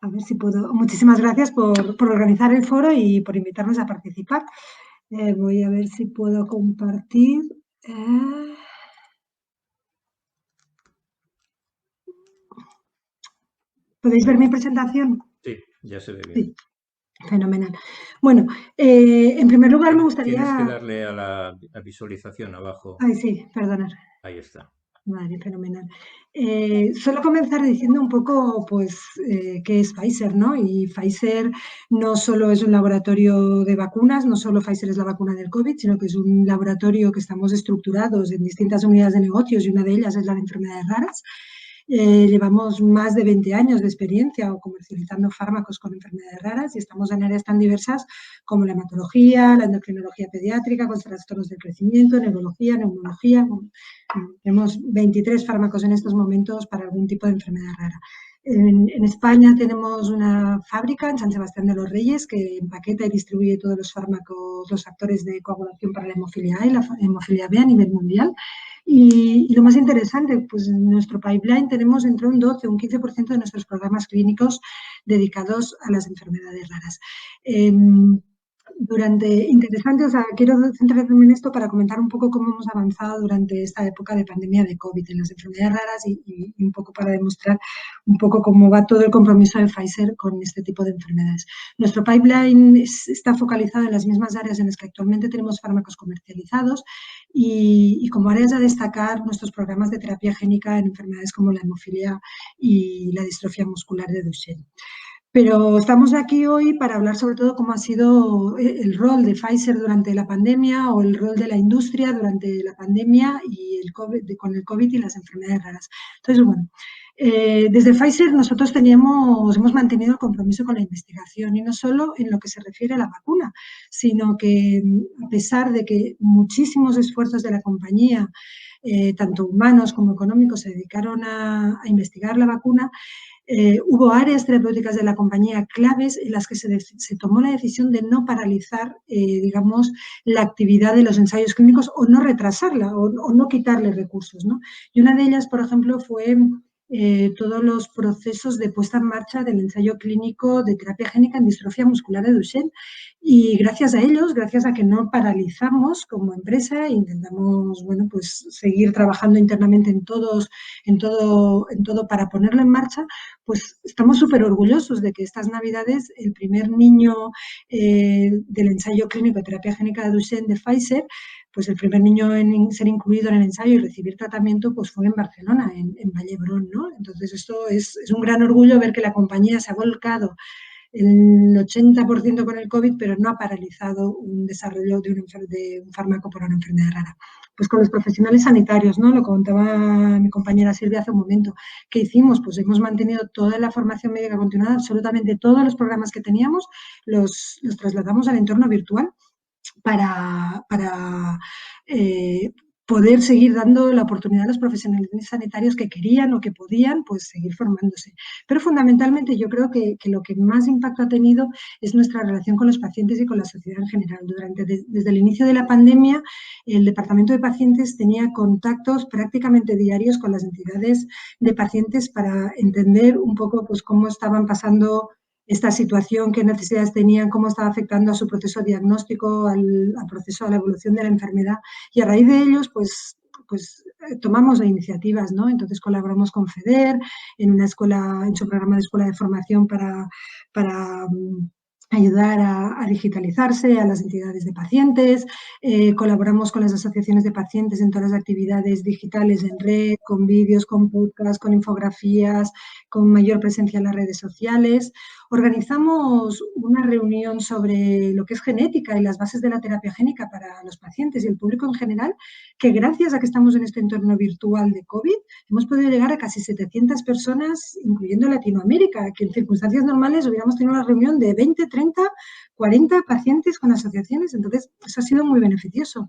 muchísimas gracias por organizar el foro y por invitarnos a participar. Voy a ver si puedo compartir. ¿Podéis ver mi presentación? Sí, ya se ve bien. Sí. Fenomenal. Bueno, en primer lugar me gustaría... Tienes que darle a la visualización abajo. Ay, sí, perdonad. Ahí está. Vale, fenomenal. Suelo comenzar diciendo un poco, pues, qué es Pfizer, ¿no? Y Pfizer no solo es un laboratorio de vacunas, no solo Pfizer es la vacuna del COVID, sino que es un laboratorio que estamos estructurados en distintas unidades de negocios y una de ellas es la de enfermedades raras. Llevamos más de 20 años de experiencia comercializando fármacos con enfermedades raras y estamos en áreas tan diversas como la hematología, la endocrinología pediátrica, con trastornos del crecimiento, neurología, neumología. Tenemos 23 fármacos en estos momentos para algún tipo de enfermedad rara. En España tenemos una fábrica en San Sebastián de los Reyes que empaqueta y distribuye todos los fármacos, los factores de coagulación para la hemofilia A y la hemofilia B a nivel mundial. Y lo más interesante, pues en nuestro pipeline tenemos entre un 12 o un 15% de nuestros programas clínicos dedicados a las enfermedades raras. Interesante, o sea, quiero centrarme en esto para comentar un poco cómo hemos avanzado durante esta época de pandemia de COVID en las enfermedades raras y un poco para demostrar un poco cómo va todo el compromiso de Pfizer con este tipo de enfermedades. Nuestro pipeline está focalizado en las mismas áreas en las que actualmente tenemos fármacos comercializados y como áreas a destacar nuestros programas de terapia génica en enfermedades como la hemofilia y la distrofia muscular de Duchenne. Pero estamos aquí hoy para hablar sobre todo cómo ha sido el rol de Pfizer durante la pandemia o el rol de la industria durante la pandemia y con el COVID y las enfermedades raras. Entonces, bueno, desde Pfizer nosotros hemos mantenido el compromiso con la investigación y no solo en lo que se refiere a la vacuna, sino que a pesar de que muchísimos esfuerzos de la compañía, tanto humanos como económicos, se dedicaron a investigar la vacuna, hubo áreas terapéuticas de la compañía claves en las que se tomó la decisión de no paralizar, digamos, la actividad de los ensayos clínicos o no retrasarla o no quitarle recursos, ¿no? Y una de ellas, por ejemplo, fue todos los procesos de puesta en marcha del ensayo clínico de terapia génica en distrofia muscular de Duchenne. Y gracias a ellos, gracias a que no paralizamos como empresa, intentamos, bueno, pues seguir trabajando internamente en todo para ponerlo en marcha, pues estamos súper orgullosos de que estas Navidades el primer niño del ensayo clínico de terapia génica de Duchenne de Pfizer, pues el primer niño en ser incluido en el ensayo y recibir tratamiento, pues fue en Barcelona, en Vallebrón, ¿no? Entonces esto es un gran orgullo ver que la compañía se ha volcado el 80% con el COVID, pero no ha paralizado un desarrollo de un fármaco para una enfermedad rara. Pues con los profesionales sanitarios, ¿no? Lo contaba mi compañera Silvia hace un momento. ¿Qué hicimos? Pues hemos mantenido toda la formación médica continuada, absolutamente todos los programas que teníamos los trasladamos al entorno virtual para poder seguir dando la oportunidad a los profesionales sanitarios que querían o que podían, pues seguir formándose. Pero fundamentalmente yo creo que lo que más impacto ha tenido es nuestra relación con los pacientes y con la sociedad en general. Desde el inicio de la pandemia, el Departamento de Pacientes tenía contactos prácticamente diarios con las entidades de pacientes para entender un poco pues cómo estaban pasando esta situación, qué necesidades tenían, cómo estaba afectando a su proceso diagnóstico, al proceso, a la evolución de la enfermedad. Y a raíz de ellos, pues tomamos iniciativas, ¿no? Entonces colaboramos con FEDER en su programa de escuela de formación para ayudar a digitalizarse a las entidades de pacientes, colaboramos con las asociaciones de pacientes en todas las actividades digitales en red, con vídeos, con podcasts, con infografías, con mayor presencia en las redes sociales. Organizamos una reunión sobre lo que es genética y las bases de la terapia génica para los pacientes y el público en general, que gracias a que estamos en este entorno virtual de COVID, hemos podido llegar a casi 700 personas, incluyendo Latinoamérica, que en circunstancias normales hubiéramos tenido una reunión de 20, 30, 40 pacientes con asociaciones, entonces eso ha sido muy beneficioso.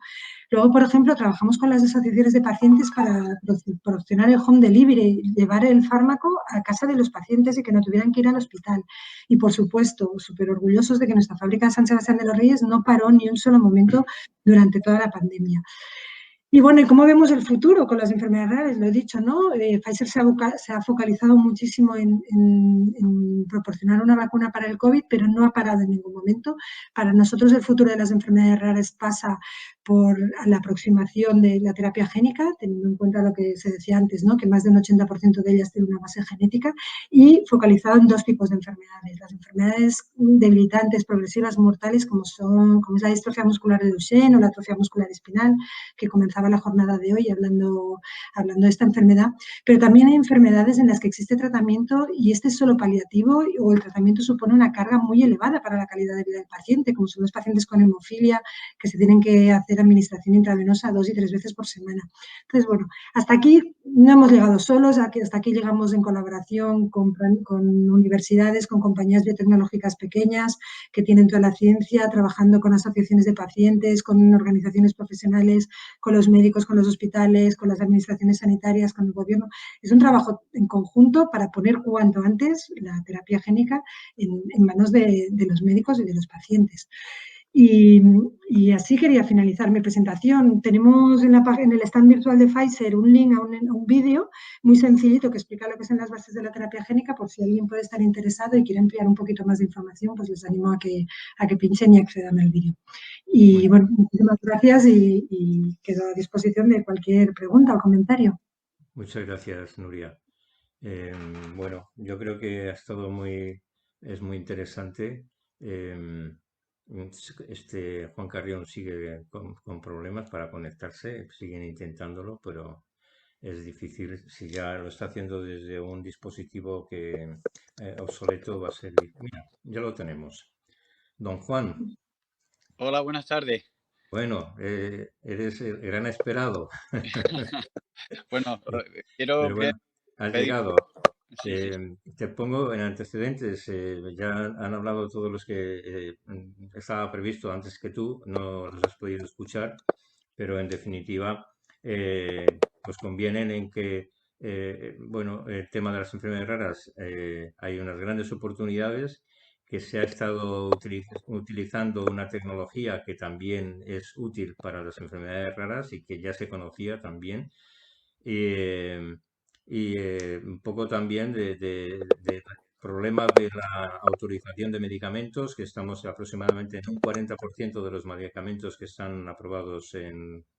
Luego, por ejemplo, trabajamos con las asociaciones de pacientes para proporcionar el home delivery, llevar el fármaco a casa de los pacientes y que no tuvieran que ir al hospital. Y, por supuesto, súper orgullosos de que nuestra fábrica de San Sebastián de los Reyes no paró ni un solo momento durante toda la pandemia. Y bueno, ¿y cómo vemos el futuro con las enfermedades raras? Lo he dicho, ¿no? Pfizer se ha focalizado muchísimo en proporcionar una vacuna para el COVID, pero no ha parado en ningún momento. Para nosotros el futuro de las enfermedades raras pasa por la aproximación de la terapia génica, teniendo en cuenta lo que se decía antes, ¿no? Que más de un 80% de ellas tiene una base genética, y focalizado en dos tipos de enfermedades. Las enfermedades debilitantes, progresivas, mortales, como es la distrofia muscular de Duchenne o la atrofia muscular espinal, que comenzaba la jornada de hoy hablando de esta enfermedad, pero también hay enfermedades en las que existe tratamiento y este es solo paliativo o el tratamiento supone una carga muy elevada para la calidad de vida del paciente, como son los pacientes con hemofilia, que se tienen que hacer administración intravenosa 2 y 3 veces por semana. Entonces, bueno, hasta aquí no hemos llegado solos, hasta aquí llegamos en colaboración con universidades, con compañías biotecnológicas pequeñas que tienen toda la ciencia, trabajando con asociaciones de pacientes, con organizaciones profesionales, con los médicos, con los hospitales, con las administraciones sanitarias, con el gobierno. Es un trabajo en conjunto para poner cuanto antes la terapia génica en manos de los médicos y de los pacientes. Y así quería finalizar mi presentación. Tenemos en el stand virtual de Pfizer un link a un vídeo muy sencillito que explica lo que son las bases de la terapia génica, por si alguien puede estar interesado y quiere ampliar un poquito más de información, pues les animo a que pinchen y accedan al vídeo. Y bueno, muchísimas gracias y quedo a disposición de cualquier pregunta o comentario. Muchas gracias, Nuria. Bueno, yo creo que ha estado es muy interesante. Juan Carrión sigue con problemas para conectarse, siguen intentándolo, pero es difícil. Si ya lo está haciendo desde un dispositivo que obsoleto, va a ser difícil. Mira, ya lo tenemos. Don Juan, Hola, buenas tardes. bueno, eres el gran esperado, Bueno, quiero pero bueno, has pedir... llegado. Sí, sí. Te pongo en antecedentes. Ya han hablado todos los que estaba previsto antes que tú, no los has podido escuchar, pero en definitiva, pues convienen en que, bueno, el tema de las enfermedades raras, hay unas grandes oportunidades, que se ha estado utilizando una tecnología que también es útil para las enfermedades raras y que ya se conocía también. Eh, un poco también de problemas de la autorización de medicamentos, que estamos aproximadamente en un 40% de los medicamentos que están aprobados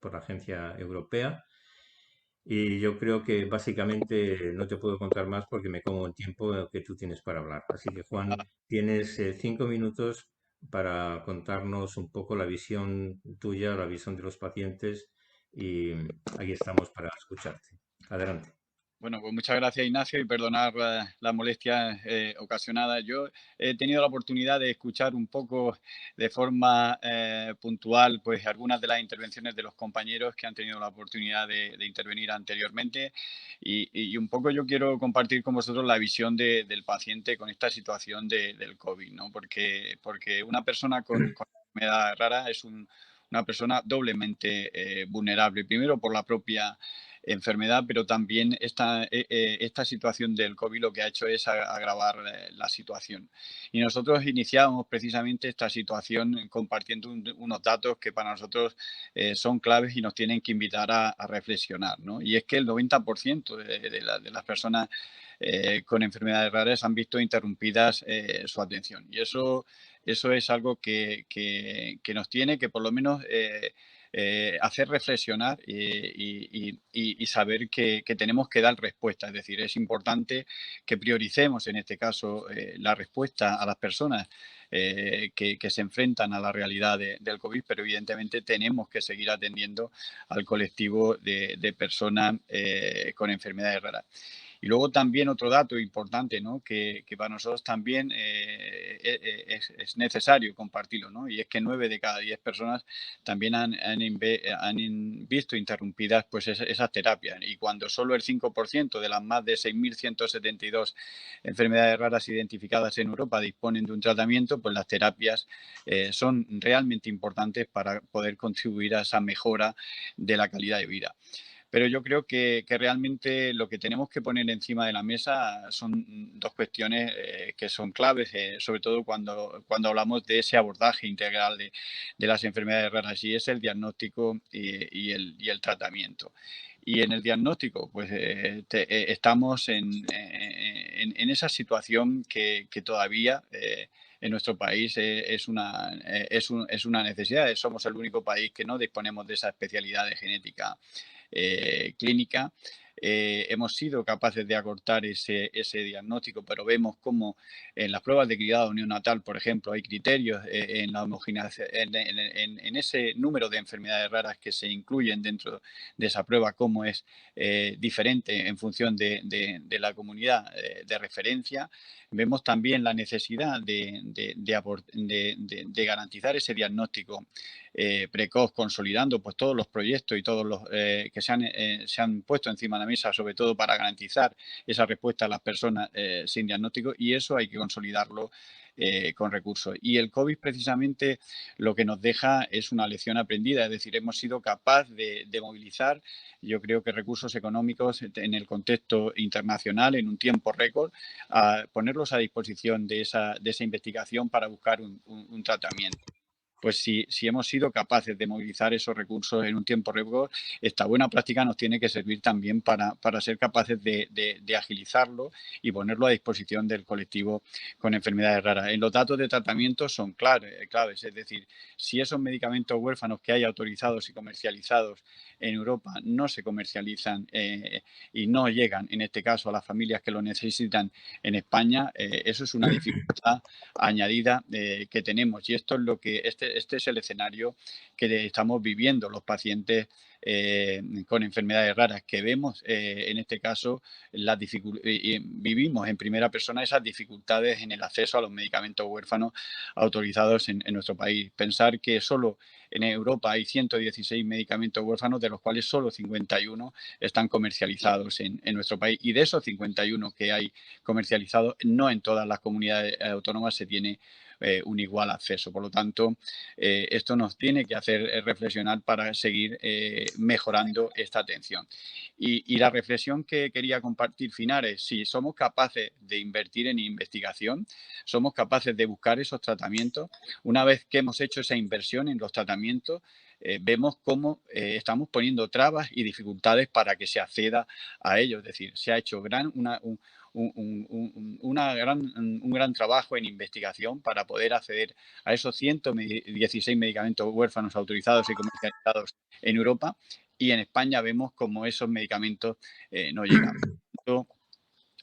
por la Agencia Europea. Y yo creo que básicamente no te puedo contar más porque me como el tiempo que tú tienes para hablar. Así que, Juan, tienes 5 minutos para contarnos un poco la visión tuya, la visión de los pacientes, y aquí estamos para escucharte. Adelante. Bueno, pues muchas gracias, Ignacio, y perdonar la molestia ocasionada. Yo he tenido la oportunidad de escuchar un poco de forma puntual pues algunas de las intervenciones de los compañeros que han tenido la oportunidad de intervenir anteriormente y un poco yo quiero compartir con vosotros la visión del paciente con esta situación del COVID, ¿no? Porque una persona con enfermedad rara es una persona doblemente vulnerable, primero por la propia enfermedad, pero también esta situación del COVID lo que ha hecho es agravar la situación. Y nosotros iniciábamos precisamente esta situación compartiendo unos datos que para nosotros son claves y nos tienen que invitar a reflexionar, ¿no? Y es que el 90% de las personas con enfermedades raras han visto interrumpidas su atención. Y eso es algo que nos tiene que por lo menos hacer reflexionar y saber que tenemos que dar respuesta. Es decir, es importante que prioricemos en este caso la respuesta a las personas que se enfrentan a la realidad del COVID, pero evidentemente tenemos que seguir atendiendo al colectivo de personas con enfermedades raras. Y luego también otro dato importante, ¿no? que para nosotros también es necesario compartirlo, ¿no? Y es que 9 de cada 10 personas también han visto interrumpidas pues, esas terapias. Y cuando solo el 5% de las más de 6.172 enfermedades raras identificadas en Europa disponen de un tratamiento, pues las terapias son realmente importantes para poder contribuir a esa mejora de la calidad de vida. Pero yo creo que realmente lo que tenemos que poner encima de la mesa son dos cuestiones que son claves, sobre todo cuando hablamos de ese abordaje integral de las enfermedades raras, y es el diagnóstico y el tratamiento. Y en el diagnóstico, pues estamos en esa situación que todavía en nuestro país es una necesidad. Somos el único país que no disponemos de esa especialidad de genética clínica. Hemos sido capaces de acortar ese diagnóstico, pero vemos cómo en las pruebas de criado neonatal, por ejemplo, hay criterios en la homogeneización, en ese número de enfermedades raras que se incluyen dentro de esa prueba, cómo es diferente en función de la comunidad de referencia. Vemos también la necesidad de garantizar ese diagnóstico precoz, consolidando pues todos los proyectos y todos los que se han puesto encima de la mesa, sobre todo para garantizar esa respuesta a las personas sin diagnóstico, y eso hay que consolidarlo con recursos. Y el COVID precisamente lo que nos deja es una lección aprendida, es decir, hemos sido capaces de movilizar, yo creo que recursos económicos en el contexto internacional en un tiempo récord, a ponerlos a disposición de esa investigación para buscar un tratamiento. Pues si hemos sido capaces de movilizar esos recursos en un tiempo récord, esta buena práctica nos tiene que servir también para ser capaces de agilizarlo y ponerlo a disposición del colectivo con enfermedades raras. En los datos de tratamiento son claves, es decir, si esos medicamentos huérfanos que hay autorizados y comercializados en Europa no se comercializan y no llegan, en este caso, a las familias que lo necesitan en España, eso es una dificultad añadida que tenemos, y esto es lo que este es el escenario que estamos viviendo los pacientes con enfermedades raras, que vemos en este caso vivimos en primera persona esas dificultades en el acceso a los medicamentos huérfanos autorizados en nuestro país. Pensar que solo en Europa hay 116 medicamentos huérfanos, de los cuales solo 51 están comercializados en nuestro país, y de esos 51 que hay comercializados, no en todas las comunidades autónomas se tiene un igual acceso. Por lo tanto, esto nos tiene que hacer reflexionar para seguir mejorando esta atención. Y la reflexión que quería compartir final es: si somos capaces de invertir en investigación, somos capaces de buscar esos tratamientos, una vez que hemos hecho esa inversión en los tratamientos, vemos cómo estamos poniendo trabas y dificultades para que se acceda a ellos. Es decir, se ha hecho un gran trabajo en investigación para poder acceder a esos 116 medicamentos huérfanos autorizados y comercializados en Europa, y en España vemos como esos medicamentos no llegan.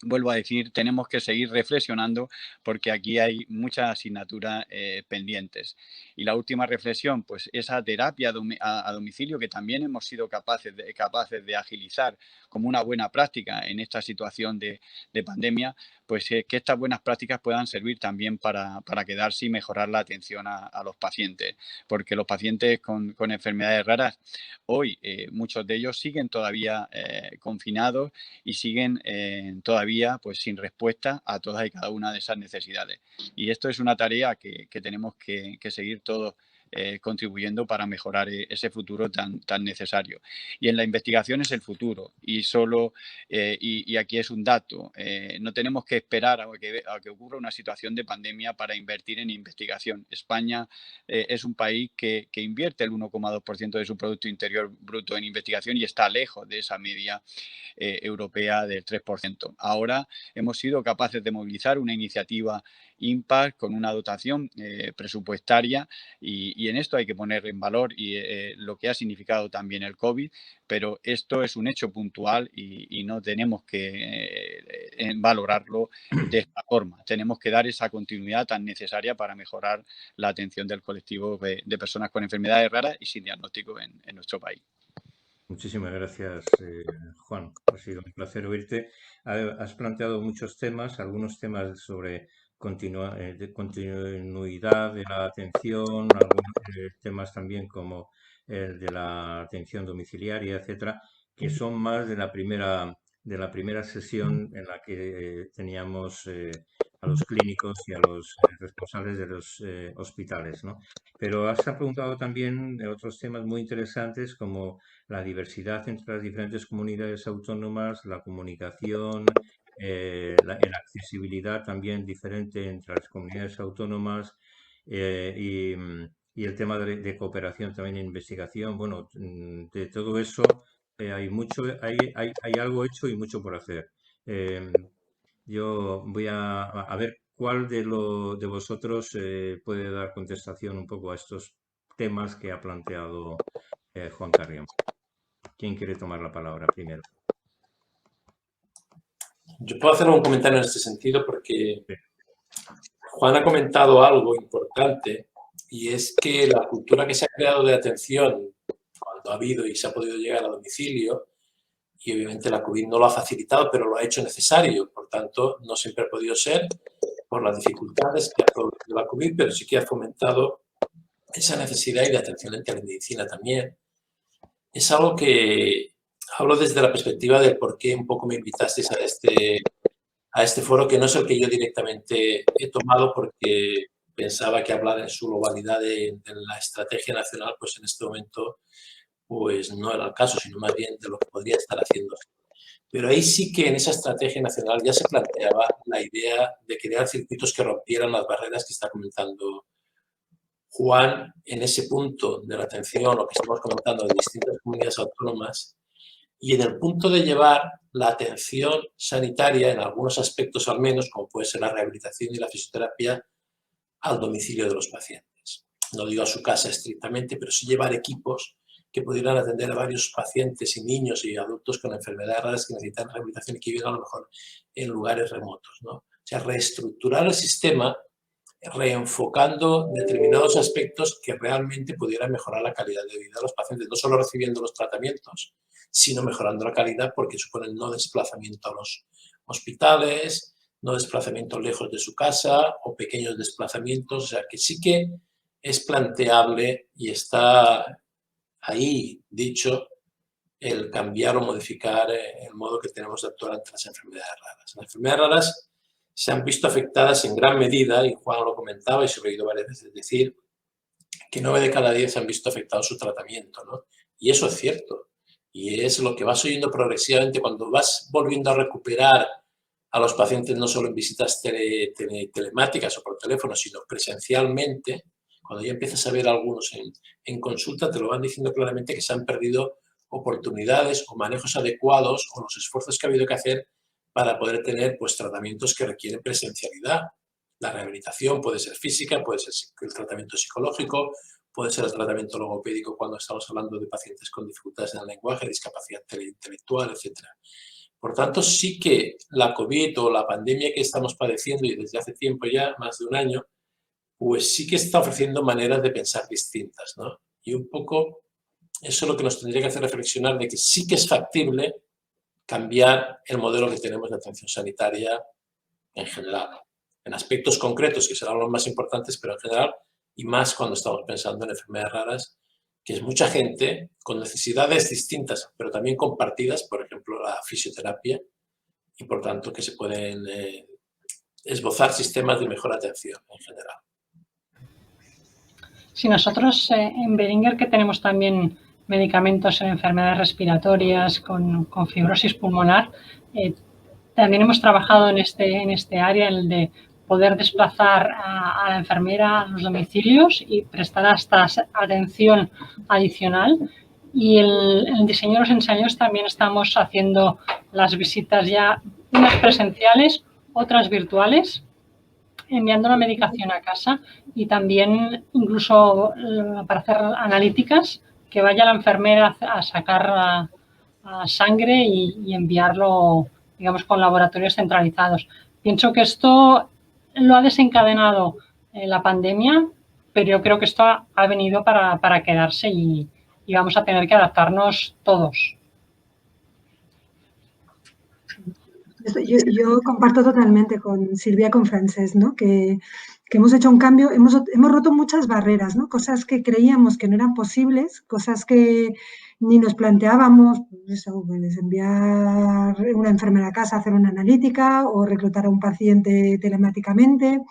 Vuelvo a decir, tenemos que seguir reflexionando porque aquí hay muchas asignaturas pendientes. Y la última reflexión, pues esa terapia a domicilio, que también hemos sido capaces de agilizar como una buena práctica en esta situación de pandemia, pues que estas buenas prácticas puedan servir también para quedarse y mejorar la atención a los pacientes. Porque los pacientes con enfermedades raras, hoy muchos de ellos siguen todavía confinados y siguen todavía pues sin respuesta a todas y cada una de esas necesidades. Y esto es una tarea que tenemos que seguir todos contribuyendo para mejorar ese futuro tan necesario. Y en la investigación es el futuro, y solo, y aquí es un dato, no tenemos que esperar a que ocurra una situación de pandemia para invertir en investigación. España es un país que invierte el 1,2% de su Producto Interior Bruto en investigación y está lejos de esa media europea del 3%. Ahora hemos sido capaces de movilizar una iniciativa impar con una dotación presupuestaria, y en esto hay que poner en valor lo que ha significado también el COVID, pero esto es un hecho puntual y no tenemos que valorarlo de esta forma. Tenemos que dar esa continuidad tan necesaria para mejorar la atención del colectivo de personas con enfermedades raras y sin diagnóstico en nuestro país. Muchísimas gracias, Juan. Ha sido un placer oírte. Has planteado muchos temas, algunos temas sobre continuidad de la atención, algunos temas también como el de la atención domiciliaria, etcétera, que son más de la primera sesión en la que teníamos a los clínicos y a los responsables de los hospitales, ¿no? Pero has preguntado también de otros temas muy interesantes como la diversidad entre las diferentes comunidades autónomas, la comunicación, la accesibilidad también diferente entre las comunidades autónomas y el tema de cooperación también en investigación. Bueno, de todo eso hay hay algo hecho y mucho por hacer. Yo voy a ver ¿cuál de vosotros puede dar contestación un poco a estos temas que ha planteado Juan Carrión? ¿Quién quiere tomar la palabra primero? Yo puedo hacer un comentario en este sentido porque Juan ha comentado algo importante y es que la cultura que se ha creado de atención cuando ha habido y se ha podido llegar a domicilio, y obviamente la COVID no lo ha facilitado, pero lo ha hecho necesario. Por tanto, no siempre ha podido ser por las dificultades que ha producido la COVID, pero sí que ha fomentado esa necesidad y de atención en telemedicina también. Es algo que hablo desde la perspectiva de por qué un poco me invitasteis a este foro, que no es el que yo directamente he tomado porque pensaba que hablar en su globalidad de la estrategia nacional, pues en este momento pues no era el caso, sino más bien de lo que podría estar haciendo. Pero ahí sí que en esa estrategia nacional ya se planteaba la idea de crear circuitos que rompieran las barreras que está comentando Juan en ese punto de la atención, lo que estamos comentando de distintas comunidades autónomas, y en el punto de llevar la atención sanitaria, en algunos aspectos al menos, como puede ser la rehabilitación y la fisioterapia, al domicilio de los pacientes. No digo a su casa estrictamente, pero sí llevar equipos que pudieran atender a varios pacientes y niños y adultos con enfermedades raras que necesitan rehabilitación y que viven a lo mejor en lugares remotos, ¿no? O sea, reestructurar el sistema reenfocando determinados aspectos que realmente pudieran mejorar la calidad de vida de los pacientes, no solo recibiendo los tratamientos, sino mejorando la calidad porque suponen no desplazamiento a los hospitales, no desplazamiento lejos de su casa o pequeños desplazamientos. O sea, que sí que es planteable y está ahí dicho el cambiar o modificar el modo que tenemos de actuar ante las enfermedades raras. Las enfermedades raras se han visto afectadas en gran medida, y Juan lo comentaba y se lo he oído varias veces decir, que 9 de cada 10 han visto afectado su tratamiento, ¿no? Y eso es cierto. Y es lo que vas oyendo progresivamente cuando vas volviendo a recuperar a los pacientes no solo en visitas telemáticas o por teléfono, sino presencialmente. Cuando ya empiezas a ver a algunos en consulta, te lo van diciendo claramente que se han perdido oportunidades o manejos adecuados o los esfuerzos que ha habido que hacer para poder tener pues, tratamientos que requieren presencialidad. La rehabilitación puede ser física, puede ser el tratamiento psicológico, puede ser el tratamiento logopédico cuando estamos hablando de pacientes con dificultades en el lenguaje, discapacidad intelectual, etc. Por tanto, sí que la COVID o la pandemia que estamos padeciendo y desde hace tiempo ya, más de un año, pues sí que está ofreciendo maneras de pensar distintas, ¿no? Y un poco eso es lo que nos tendría que hacer reflexionar de que sí que es factible cambiar el modelo que tenemos de atención sanitaria en general, en aspectos concretos que serán los más importantes, pero en general, y más cuando estamos pensando en enfermedades raras, que es mucha gente con necesidades distintas, pero también compartidas, por ejemplo, la fisioterapia, y por tanto que se pueden esbozar sistemas de mejor atención en general. Sí, nosotros en Beringer, que tenemos también medicamentos en enfermedades respiratorias con fibrosis pulmonar, también hemos trabajado en este área, el de poder desplazar a la enfermera a los domicilios y prestar esta atención adicional. Y en diseño de los ensayos también estamos haciendo las visitas ya, unas presenciales, otras virtuales, enviando la medicación a casa y también incluso para hacer analíticas, que vaya la enfermera a sacar sangre y enviarlo, digamos, con laboratorios centralizados. Pienso que esto lo ha desencadenado la pandemia, pero yo creo que esto ha venido para quedarse y vamos a tener que adaptarnos todos. Yo comparto totalmente con Silvia, con Francesc, ¿no? Que hemos hecho un cambio, hemos roto muchas barreras, ¿no? Cosas que creíamos que no eran posibles, cosas que ni nos planteábamos, eso, pues enviar una enfermera a casa a hacer una analítica o reclutar a un paciente telemáticamente,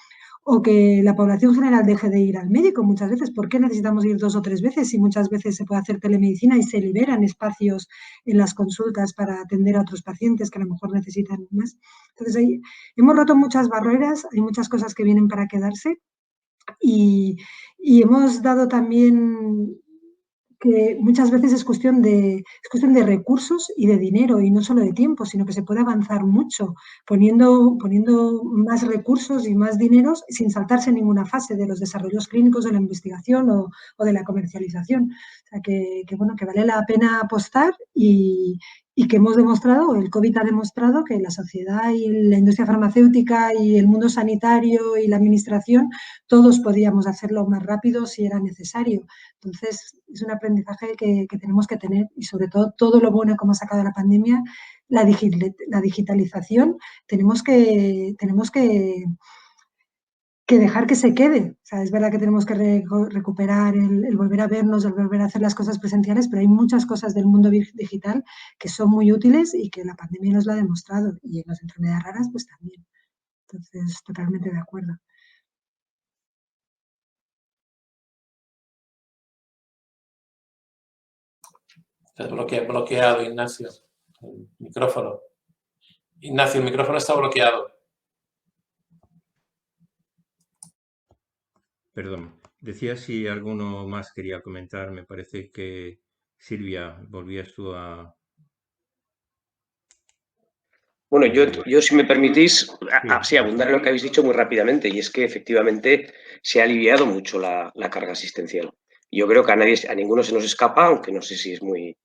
o que la población general deje de ir al médico muchas veces. ¿Por qué necesitamos ir 2 o 3 veces si muchas veces se puede hacer telemedicina y se liberan espacios en las consultas para atender a otros pacientes que a lo mejor necesitan más? Entonces, ahí hemos roto muchas barreras, hay muchas cosas que vienen para quedarse y hemos dado también que muchas veces es cuestión de recursos y de dinero, y no solo de tiempo, sino que se puede avanzar mucho poniendo más recursos y más dinero sin saltarse ninguna fase de los desarrollos clínicos, de la investigación o de la comercialización. O sea, que vale la pena apostar y que hemos demostrado, el COVID ha demostrado que la sociedad y la industria farmacéutica y el mundo sanitario y la administración, todos podíamos hacerlo más rápido si era necesario. Entonces, es un aprendizaje que tenemos que tener, y sobre todo lo bueno que hemos sacado de la pandemia, la digitalización, tenemos que dejar que se quede. O sea, es verdad que tenemos que recuperar el volver a vernos, el volver a hacer las cosas presenciales, pero hay muchas cosas del mundo digital que son muy útiles y que la pandemia nos lo ha demostrado. Y en las enfermedades raras, pues también. Entonces, totalmente de acuerdo. Estás bloqueado, Ignacio. El micrófono. Ignacio, el micrófono está bloqueado. Perdón. Decía si alguno más quería comentar. Me parece que Silvia, volvías tú a... Bueno, yo si me permitís, sí, abundar en lo que habéis dicho muy rápidamente, y es que efectivamente se ha aliviado mucho la carga asistencial. Yo creo que a ninguno se nos escapa, aunque no sé si es muy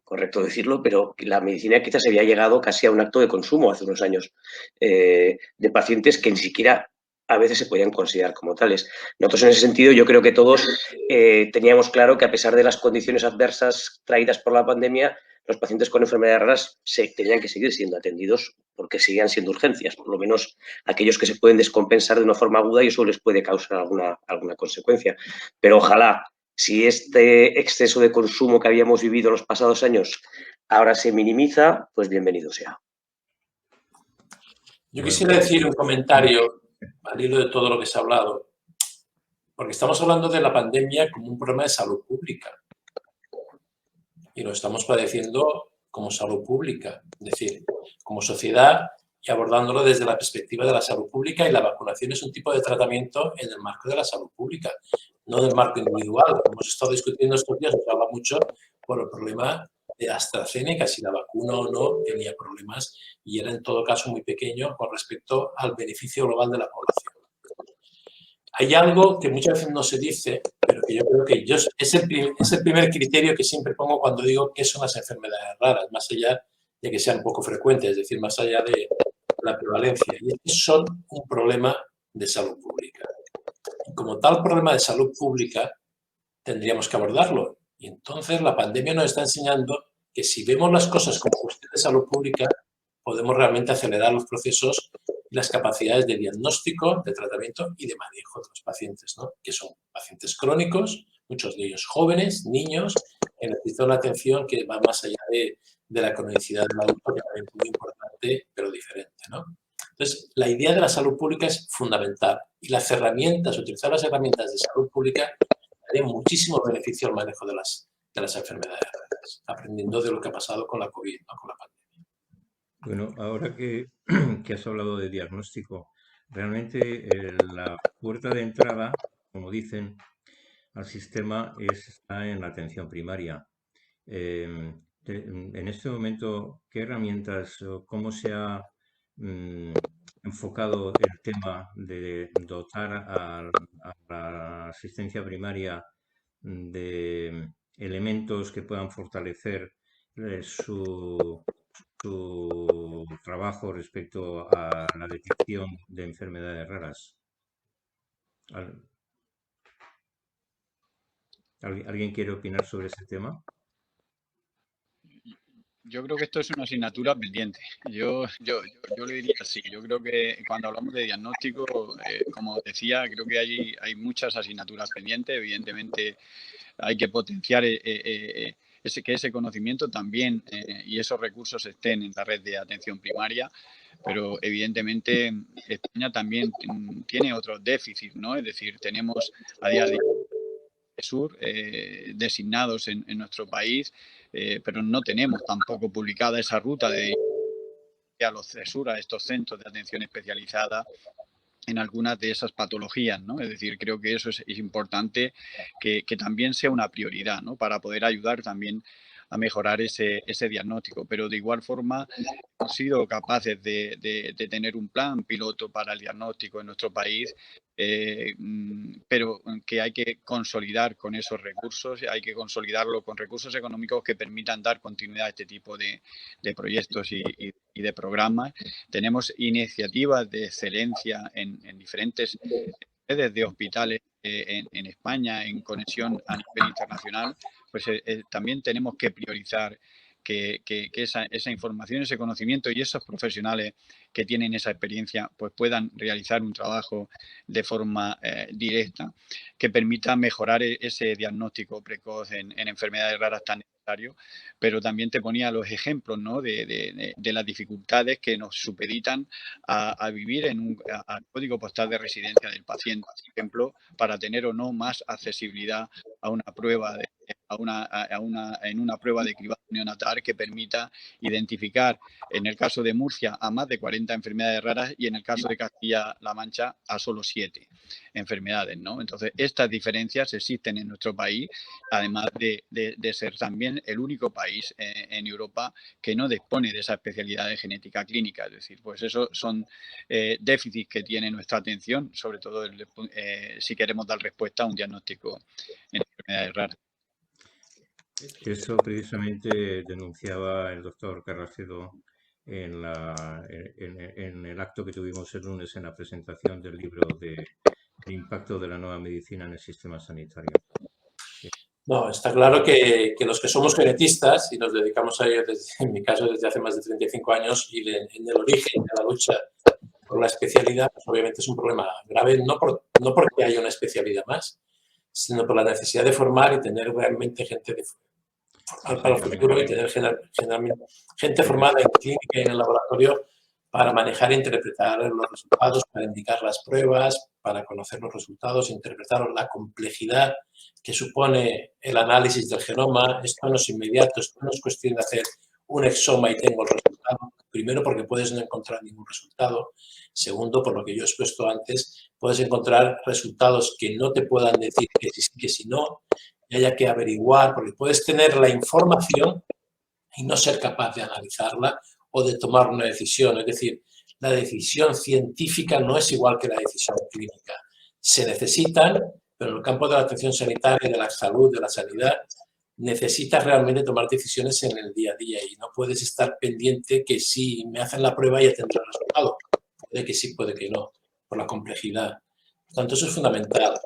correcto decirlo, pero la medicina quizás había llegado casi a un acto de consumo hace unos años, de pacientes que ni siquiera a veces se podían considerar como tales. Nosotros en ese sentido yo creo que todos teníamos claro que a pesar de las condiciones adversas traídas por la pandemia, los pacientes con enfermedades raras tenían que seguir siendo atendidos porque seguían siendo urgencias, por lo menos aquellos que se pueden descompensar de una forma aguda y eso les puede causar alguna consecuencia. Pero ojalá, si este exceso de consumo que habíamos vivido en los pasados años ahora se minimiza, pues bienvenido sea. Yo quisiera decir un comentario al hilo de todo lo que se ha hablado, porque estamos hablando de la pandemia como un problema de salud pública y lo estamos padeciendo como salud pública, es decir, como sociedad y abordándolo desde la perspectiva de la salud pública, y la vacunación es un tipo de tratamiento en el marco de la salud pública, no del marco individual. Hemos estado discutiendo estos días, nos habla mucho por el problema de AstraZeneca, si la vacuna o no tenía problemas, y era en todo caso muy pequeño con respecto al beneficio global de la población. Hay algo que muchas veces no se dice, pero que yo creo que es el primer criterio que siempre pongo cuando digo qué son las enfermedades raras, más allá de que sean poco frecuentes, es decir, más allá de la prevalencia. Y es que son un problema de salud pública. Y como tal problema de salud pública, tendríamos que abordarlo. Y entonces la pandemia nos está enseñando que si vemos las cosas como cuestión de salud pública, podemos realmente acelerar los procesos y las capacidades de diagnóstico, de tratamiento y de manejo de los pacientes, ¿no? Que son pacientes crónicos, muchos de ellos jóvenes, niños, que necesitan una atención que va más allá de la cronicidad del adulto, que también es muy importante, pero diferente, ¿no? Entonces, la idea de la salud pública es fundamental, y las herramientas, utilizar las herramientas de salud pública daría muchísimo beneficio al manejo de las enfermedades raras, aprendiendo de lo que ha pasado con la COVID, ¿no? Con la pandemia. Bueno, ahora que has hablado de diagnóstico, realmente la puerta de entrada, como dicen, al sistema está en la atención primaria. En este momento, ¿qué herramientas o cómo se ha enfocado el tema de dotar a la asistencia primaria de elementos que puedan fortalecer su trabajo respecto a la detección de enfermedades raras? ¿Alguien quiere opinar sobre ese tema? Yo creo que esto es una asignatura pendiente. Yo lo diría así. Yo creo que cuando hablamos de diagnóstico, como decía, creo que hay muchas asignaturas pendientes. Evidentemente hay que potenciar que ese conocimiento también y esos recursos estén en la red de atención primaria, pero evidentemente España también tiene otros déficits, ¿no? Es decir, tenemos a día de hoy sur designados en nuestro país, pero no tenemos tampoco publicada esa ruta de a los CESUR, a estos centros de atención especializada, en algunas de esas patologías, ¿no? Es decir, creo que eso es importante que también sea una prioridad, ¿no? Para poder ayudar también a mejorar ese diagnóstico. Pero de igual forma hemos sido capaces de tener un plan piloto para el diagnóstico en nuestro país, pero que hay que consolidar con esos recursos, hay que consolidarlo con recursos económicos que permitan dar continuidad a este tipo de proyectos y de programas. Tenemos iniciativas de excelencia en diferentes redes de hospitales en España en conexión a nivel internacional. Pues también tenemos que priorizar que esa información, ese conocimiento y esos profesionales que tienen esa experiencia pues puedan realizar un trabajo de forma directa que permita mejorar ese diagnóstico precoz en enfermedades raras tan necesarios. Pero también te ponía los ejemplos, ¿no? de las dificultades que nos supeditan a vivir al código postal de residencia del paciente, por ejemplo, para tener o no más accesibilidad a una prueba en una prueba de cribado neonatal que permita identificar, en el caso de Murcia, a más de 40 enfermedades raras y en el caso de Castilla-La Mancha a solo 7 enfermedades, ¿no? Entonces, estas diferencias existen en nuestro país, además de ser también el único país en Europa que no dispone de esa especialidad de genética clínica. Es decir, pues eso son déficits que tiene nuestra atención, sobre todo si queremos dar respuesta a un diagnóstico en enfermedades raras. Eso precisamente denunciaba el doctor Carracedo en el acto que tuvimos el lunes en la presentación del libro de impacto de la nueva medicina en el sistema sanitario. No, está claro que los que somos genetistas y nos dedicamos a ello, en mi caso, desde hace más de 35 años y en el origen de la lucha por la especialidad, pues obviamente es un problema grave, no porque haya una especialidad más, sino por la necesidad de formar y tener realmente gente formar para el futuro y tener generalmente gente formada en clínica y en el laboratorio para manejar e interpretar los resultados, para indicar las pruebas, para conocer los resultados, interpretar la complejidad que supone el análisis del genoma. Esto no es inmediato, esto no es cuestión de hacer un exoma y tengo el resultado. Primero, porque puedes no encontrar ningún resultado. Segundo, por lo que yo he expuesto antes, puedes encontrar resultados que no te puedan decir que sí, que si no, y haya que averiguar, porque puedes tener la información y no ser capaz de analizarla o de tomar una decisión. Es decir, la decisión científica no es igual que la decisión clínica. Se necesitan, pero en el campo de la atención sanitaria, de la salud, de la sanidad, necesitas realmente tomar decisiones en el día a día y no puedes estar pendiente que si me hacen la prueba ya tendré el resultado. Puede que sí, puede que no, por la complejidad. Por tanto, eso es fundamental.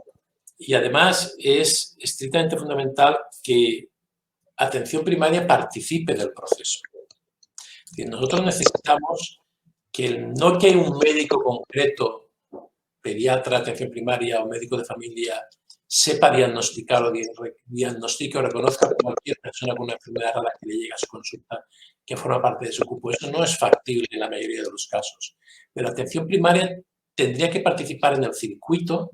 Y además es estrictamente fundamental que atención primaria participe del proceso. Nosotros necesitamos no que un médico concreto, pediatra, atención primaria o médico de familia, sepa diagnosticar o diagnostique o reconozca a cualquier persona con una enfermedad rara que le llegue a su consulta, que forma parte de su cupo. Eso no es factible en la mayoría de los casos. Pero atención primaria tendría que participar en el circuito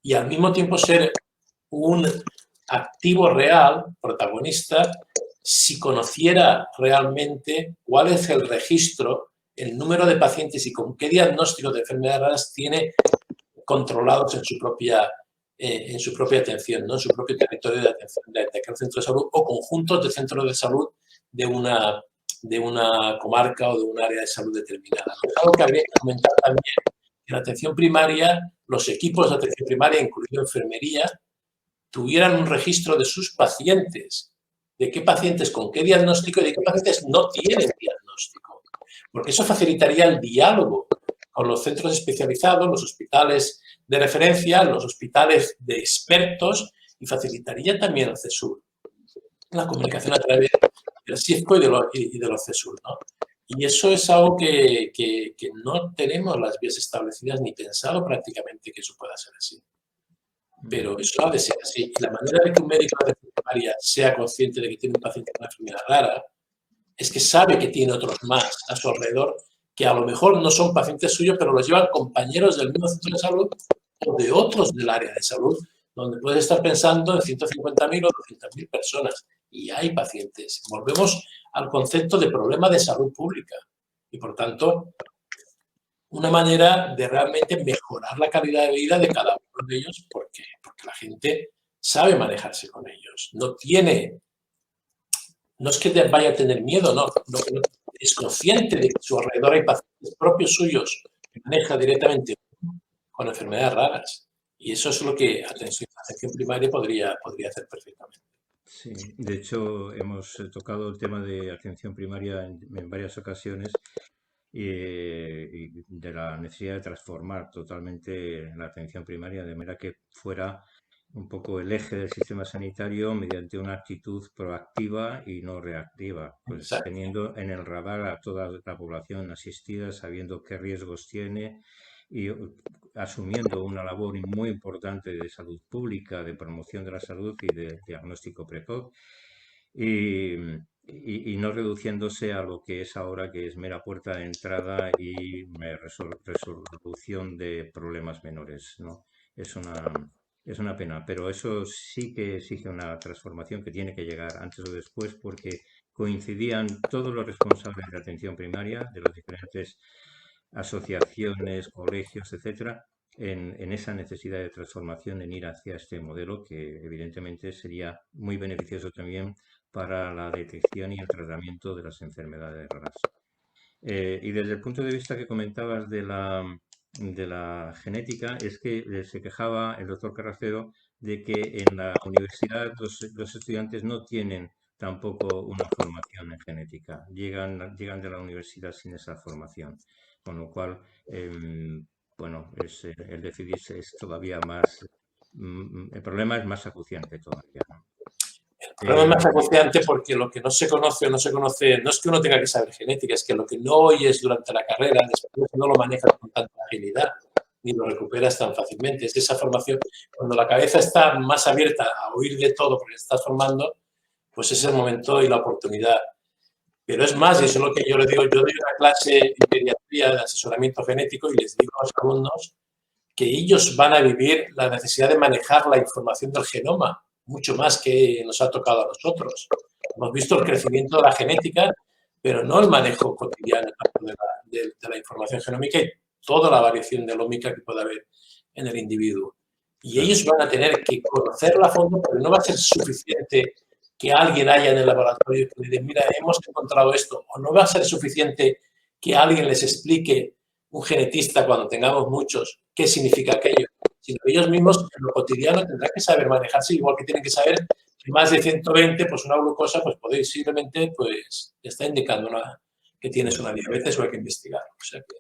y al mismo tiempo ser un activo real, protagonista, si conociera realmente cuál es el registro, el número de pacientes y con qué diagnóstico de enfermedades raras tiene controlados en su propia atención, ¿no? En su propio territorio de atención de cada centro de salud o conjuntos de centros de salud de una comarca o de un área de salud determinada. Es algo que habría que comentar también en la atención primaria, los equipos de atención primaria, incluido enfermería, tuvieran un registro de sus pacientes, de qué pacientes con qué diagnóstico y de qué pacientes no tienen diagnóstico. Porque eso facilitaría el diálogo con los centros especializados, los hospitales de referencia, los hospitales de expertos y facilitaría también el CESUR, la comunicación a través del CIFCO y de los CESUR, ¿no? Y eso es algo que no tenemos las vías establecidas ni pensado prácticamente que eso pueda ser así. Pero eso ha de ser así. Y la manera de que un médico de atención primaria sea consciente de que tiene un paciente con una enfermedad rara es que sabe que tiene otros más a su alrededor que a lo mejor no son pacientes suyos, pero los llevan compañeros del mismo centro de salud o de otros del área de salud, donde puedes estar pensando en 150.000 o 200.000 personas. Y hay pacientes. Volvemos al concepto de problema de salud pública. Y, por tanto, una manera de realmente mejorar la calidad de vida de cada uno de ellos, porque la gente sabe manejarse con ellos. No es que vaya a tener miedo, no, es consciente de que a su alrededor hay pacientes propios suyos que maneja directamente con enfermedades raras. Y eso es lo que atención primaria podría hacer perfectamente. Sí, de hecho hemos tocado el tema de atención primaria en varias ocasiones y de la necesidad de transformar totalmente la atención primaria de manera que fuera un poco el eje del sistema sanitario mediante una actitud proactiva y no reactiva, pues Exacto. teniendo en el radar a toda la población asistida, sabiendo qué riesgos tiene y asumiendo una labor muy importante de salud pública, de promoción de la salud y de diagnóstico precoz. Y no reduciéndose a lo que es ahora, que es mera puerta de entrada y resolución de problemas menores, ¿no? Es una pena, pero eso sí que exige una transformación que tiene que llegar antes o después, porque coincidían todos los responsables de atención primaria, de las diferentes asociaciones, colegios, etcétera, en esa necesidad de transformación, en ir hacia este modelo que evidentemente sería muy beneficioso también para la detección y el tratamiento de las enfermedades raras. Y desde el punto de vista que comentabas de la genética, es que se quejaba el doctor Carracedo de que en la universidad los estudiantes no tienen tampoco una formación en genética, llegan de la universidad sin esa formación, con lo cual, bueno, el déficit es todavía más, el problema es más acuciante todavía, ¿no? El problema es más acuciante porque lo que no se conoce o no se conoce, no es que uno tenga que saber genética, es que lo que no oyes durante la carrera, después no lo manejas con tanta agilidad ni lo recuperas tan fácilmente. Es esa formación, cuando la cabeza está más abierta a oír de todo porque estás formando, pues es el momento y la oportunidad. Pero es más, y eso es lo que yo le digo, yo doy una clase en pediatría de asesoramiento genético y les digo a los alumnos que ellos van a vivir la necesidad de manejar la información del genoma, mucho más que nos ha tocado a nosotros. Hemos visto el crecimiento de la genética, pero no el manejo cotidiano de la información genómica y toda la variación delómica que puede haber en el individuo. Y ellos van a tener que conocerla a fondo, pero no va a ser suficiente que alguien haya en el laboratorio que le diga, mira, hemos encontrado esto, o no va a ser suficiente que alguien les explique, un genetista cuando tengamos muchos, qué significa aquello, sino que ellos mismos en lo cotidiano tendrán que saber manejarse, igual que tienen que saber que más de 120, pues una glucosa, pues posiblemente pues, está indicando que tienes una diabetes o hay que investigarlo. O sea que...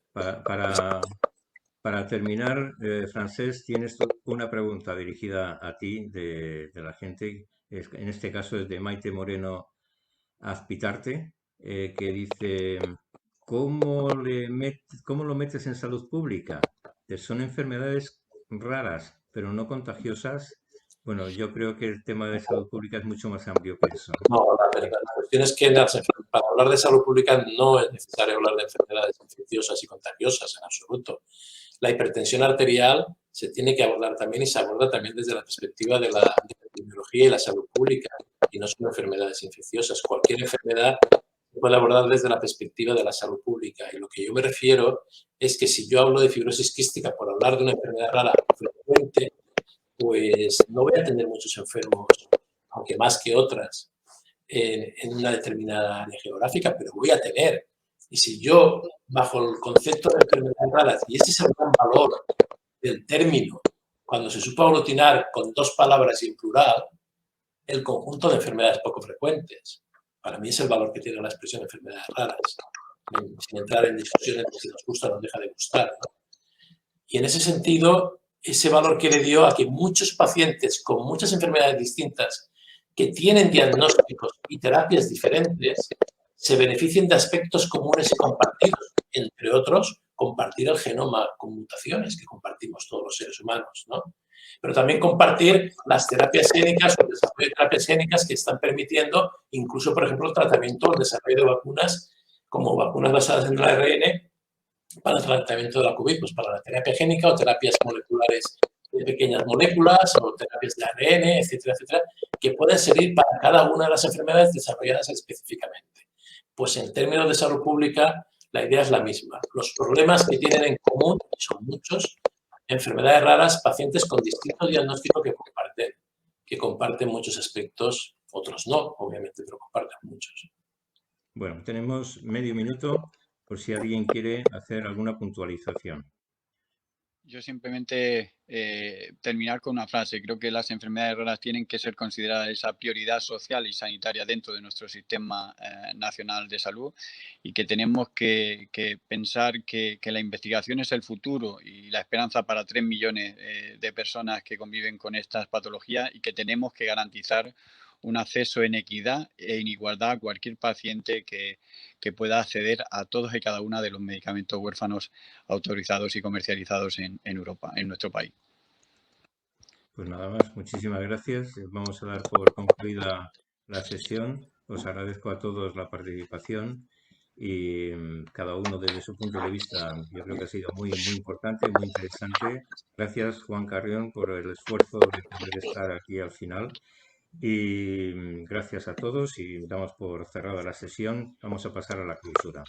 Para terminar, Francesc, tienes una pregunta dirigida a ti de la gente, en este caso es de Maite Moreno Azpitarte, que dice, ¿cómo lo metes en salud pública? Son enfermedades raras, pero no contagiosas. Bueno, yo creo que el tema de salud pública es mucho más amplio que eso. No, la cuestión es que para hablar de salud pública no es necesario hablar de enfermedades infecciosas y contagiosas en absoluto. La hipertensión arterial se tiene que abordar también y se aborda también desde la perspectiva de la epidemiología y la salud pública y no son enfermedades infecciosas. Cualquier enfermedad se puede abordar desde la perspectiva de la salud pública y lo que yo me refiero es que si yo hablo de fibrosis quística por hablar de una enfermedad rara frecuente, pues no voy a tener muchos enfermos, aunque más que otras, en una determinada área geográfica, pero voy a tener. Y si yo, bajo el concepto de enfermedades raras, y ese es el gran valor del término, cuando se supo aglutinar con dos palabras y en plural, el conjunto de enfermedades poco frecuentes. Para mí es el valor que tiene la expresión enfermedades raras, sin entrar en discusiones de si nos gusta o nos deja de gustar, ¿no? Y en ese sentido, ese valor que le dio a que muchos pacientes con muchas enfermedades distintas que tienen diagnósticos y terapias diferentes se beneficien de aspectos comunes y compartidos, entre otros, compartir el genoma con mutaciones que compartimos todos los seres humanos, ¿no? Pero también compartir las terapias génicas o el desarrollo de terapias génicas que están permitiendo incluso, por ejemplo, el tratamiento o el desarrollo de vacunas como vacunas basadas en el ARN para el tratamiento de la COVID, pues para la terapia génica o terapias moleculares de pequeñas moléculas o terapias de ARN, etcétera, etcétera, que pueden servir para cada una de las enfermedades desarrolladas específicamente. Pues en términos de salud pública, la idea es la misma. Los problemas que tienen en común, y son muchos, enfermedades raras, pacientes con distinto diagnóstico que comparten muchos aspectos, otros no, obviamente, pero comparten muchos. Bueno, tenemos medio minuto por si alguien quiere hacer alguna puntualización. Yo simplemente terminar con una frase. Creo que las enfermedades raras tienen que ser consideradas esa prioridad social y sanitaria dentro de nuestro sistema nacional de salud y que tenemos que pensar que la investigación es el futuro y la esperanza para 3 millones de personas que conviven con estas patologías y que tenemos que garantizar un acceso en equidad e en igualdad a cualquier paciente que pueda acceder a todos y cada uno de los medicamentos huérfanos autorizados y comercializados en Europa, en nuestro país. Pues nada más, muchísimas gracias. Vamos a dar por concluida la sesión. Os agradezco a todos la participación y cada uno desde su punto de vista yo creo que ha sido muy importante, muy interesante. Gracias, Juan Carrión, por el esfuerzo de poder estar aquí al final. Y gracias a todos y damos por cerrada la sesión. Vamos a pasar a la clausura.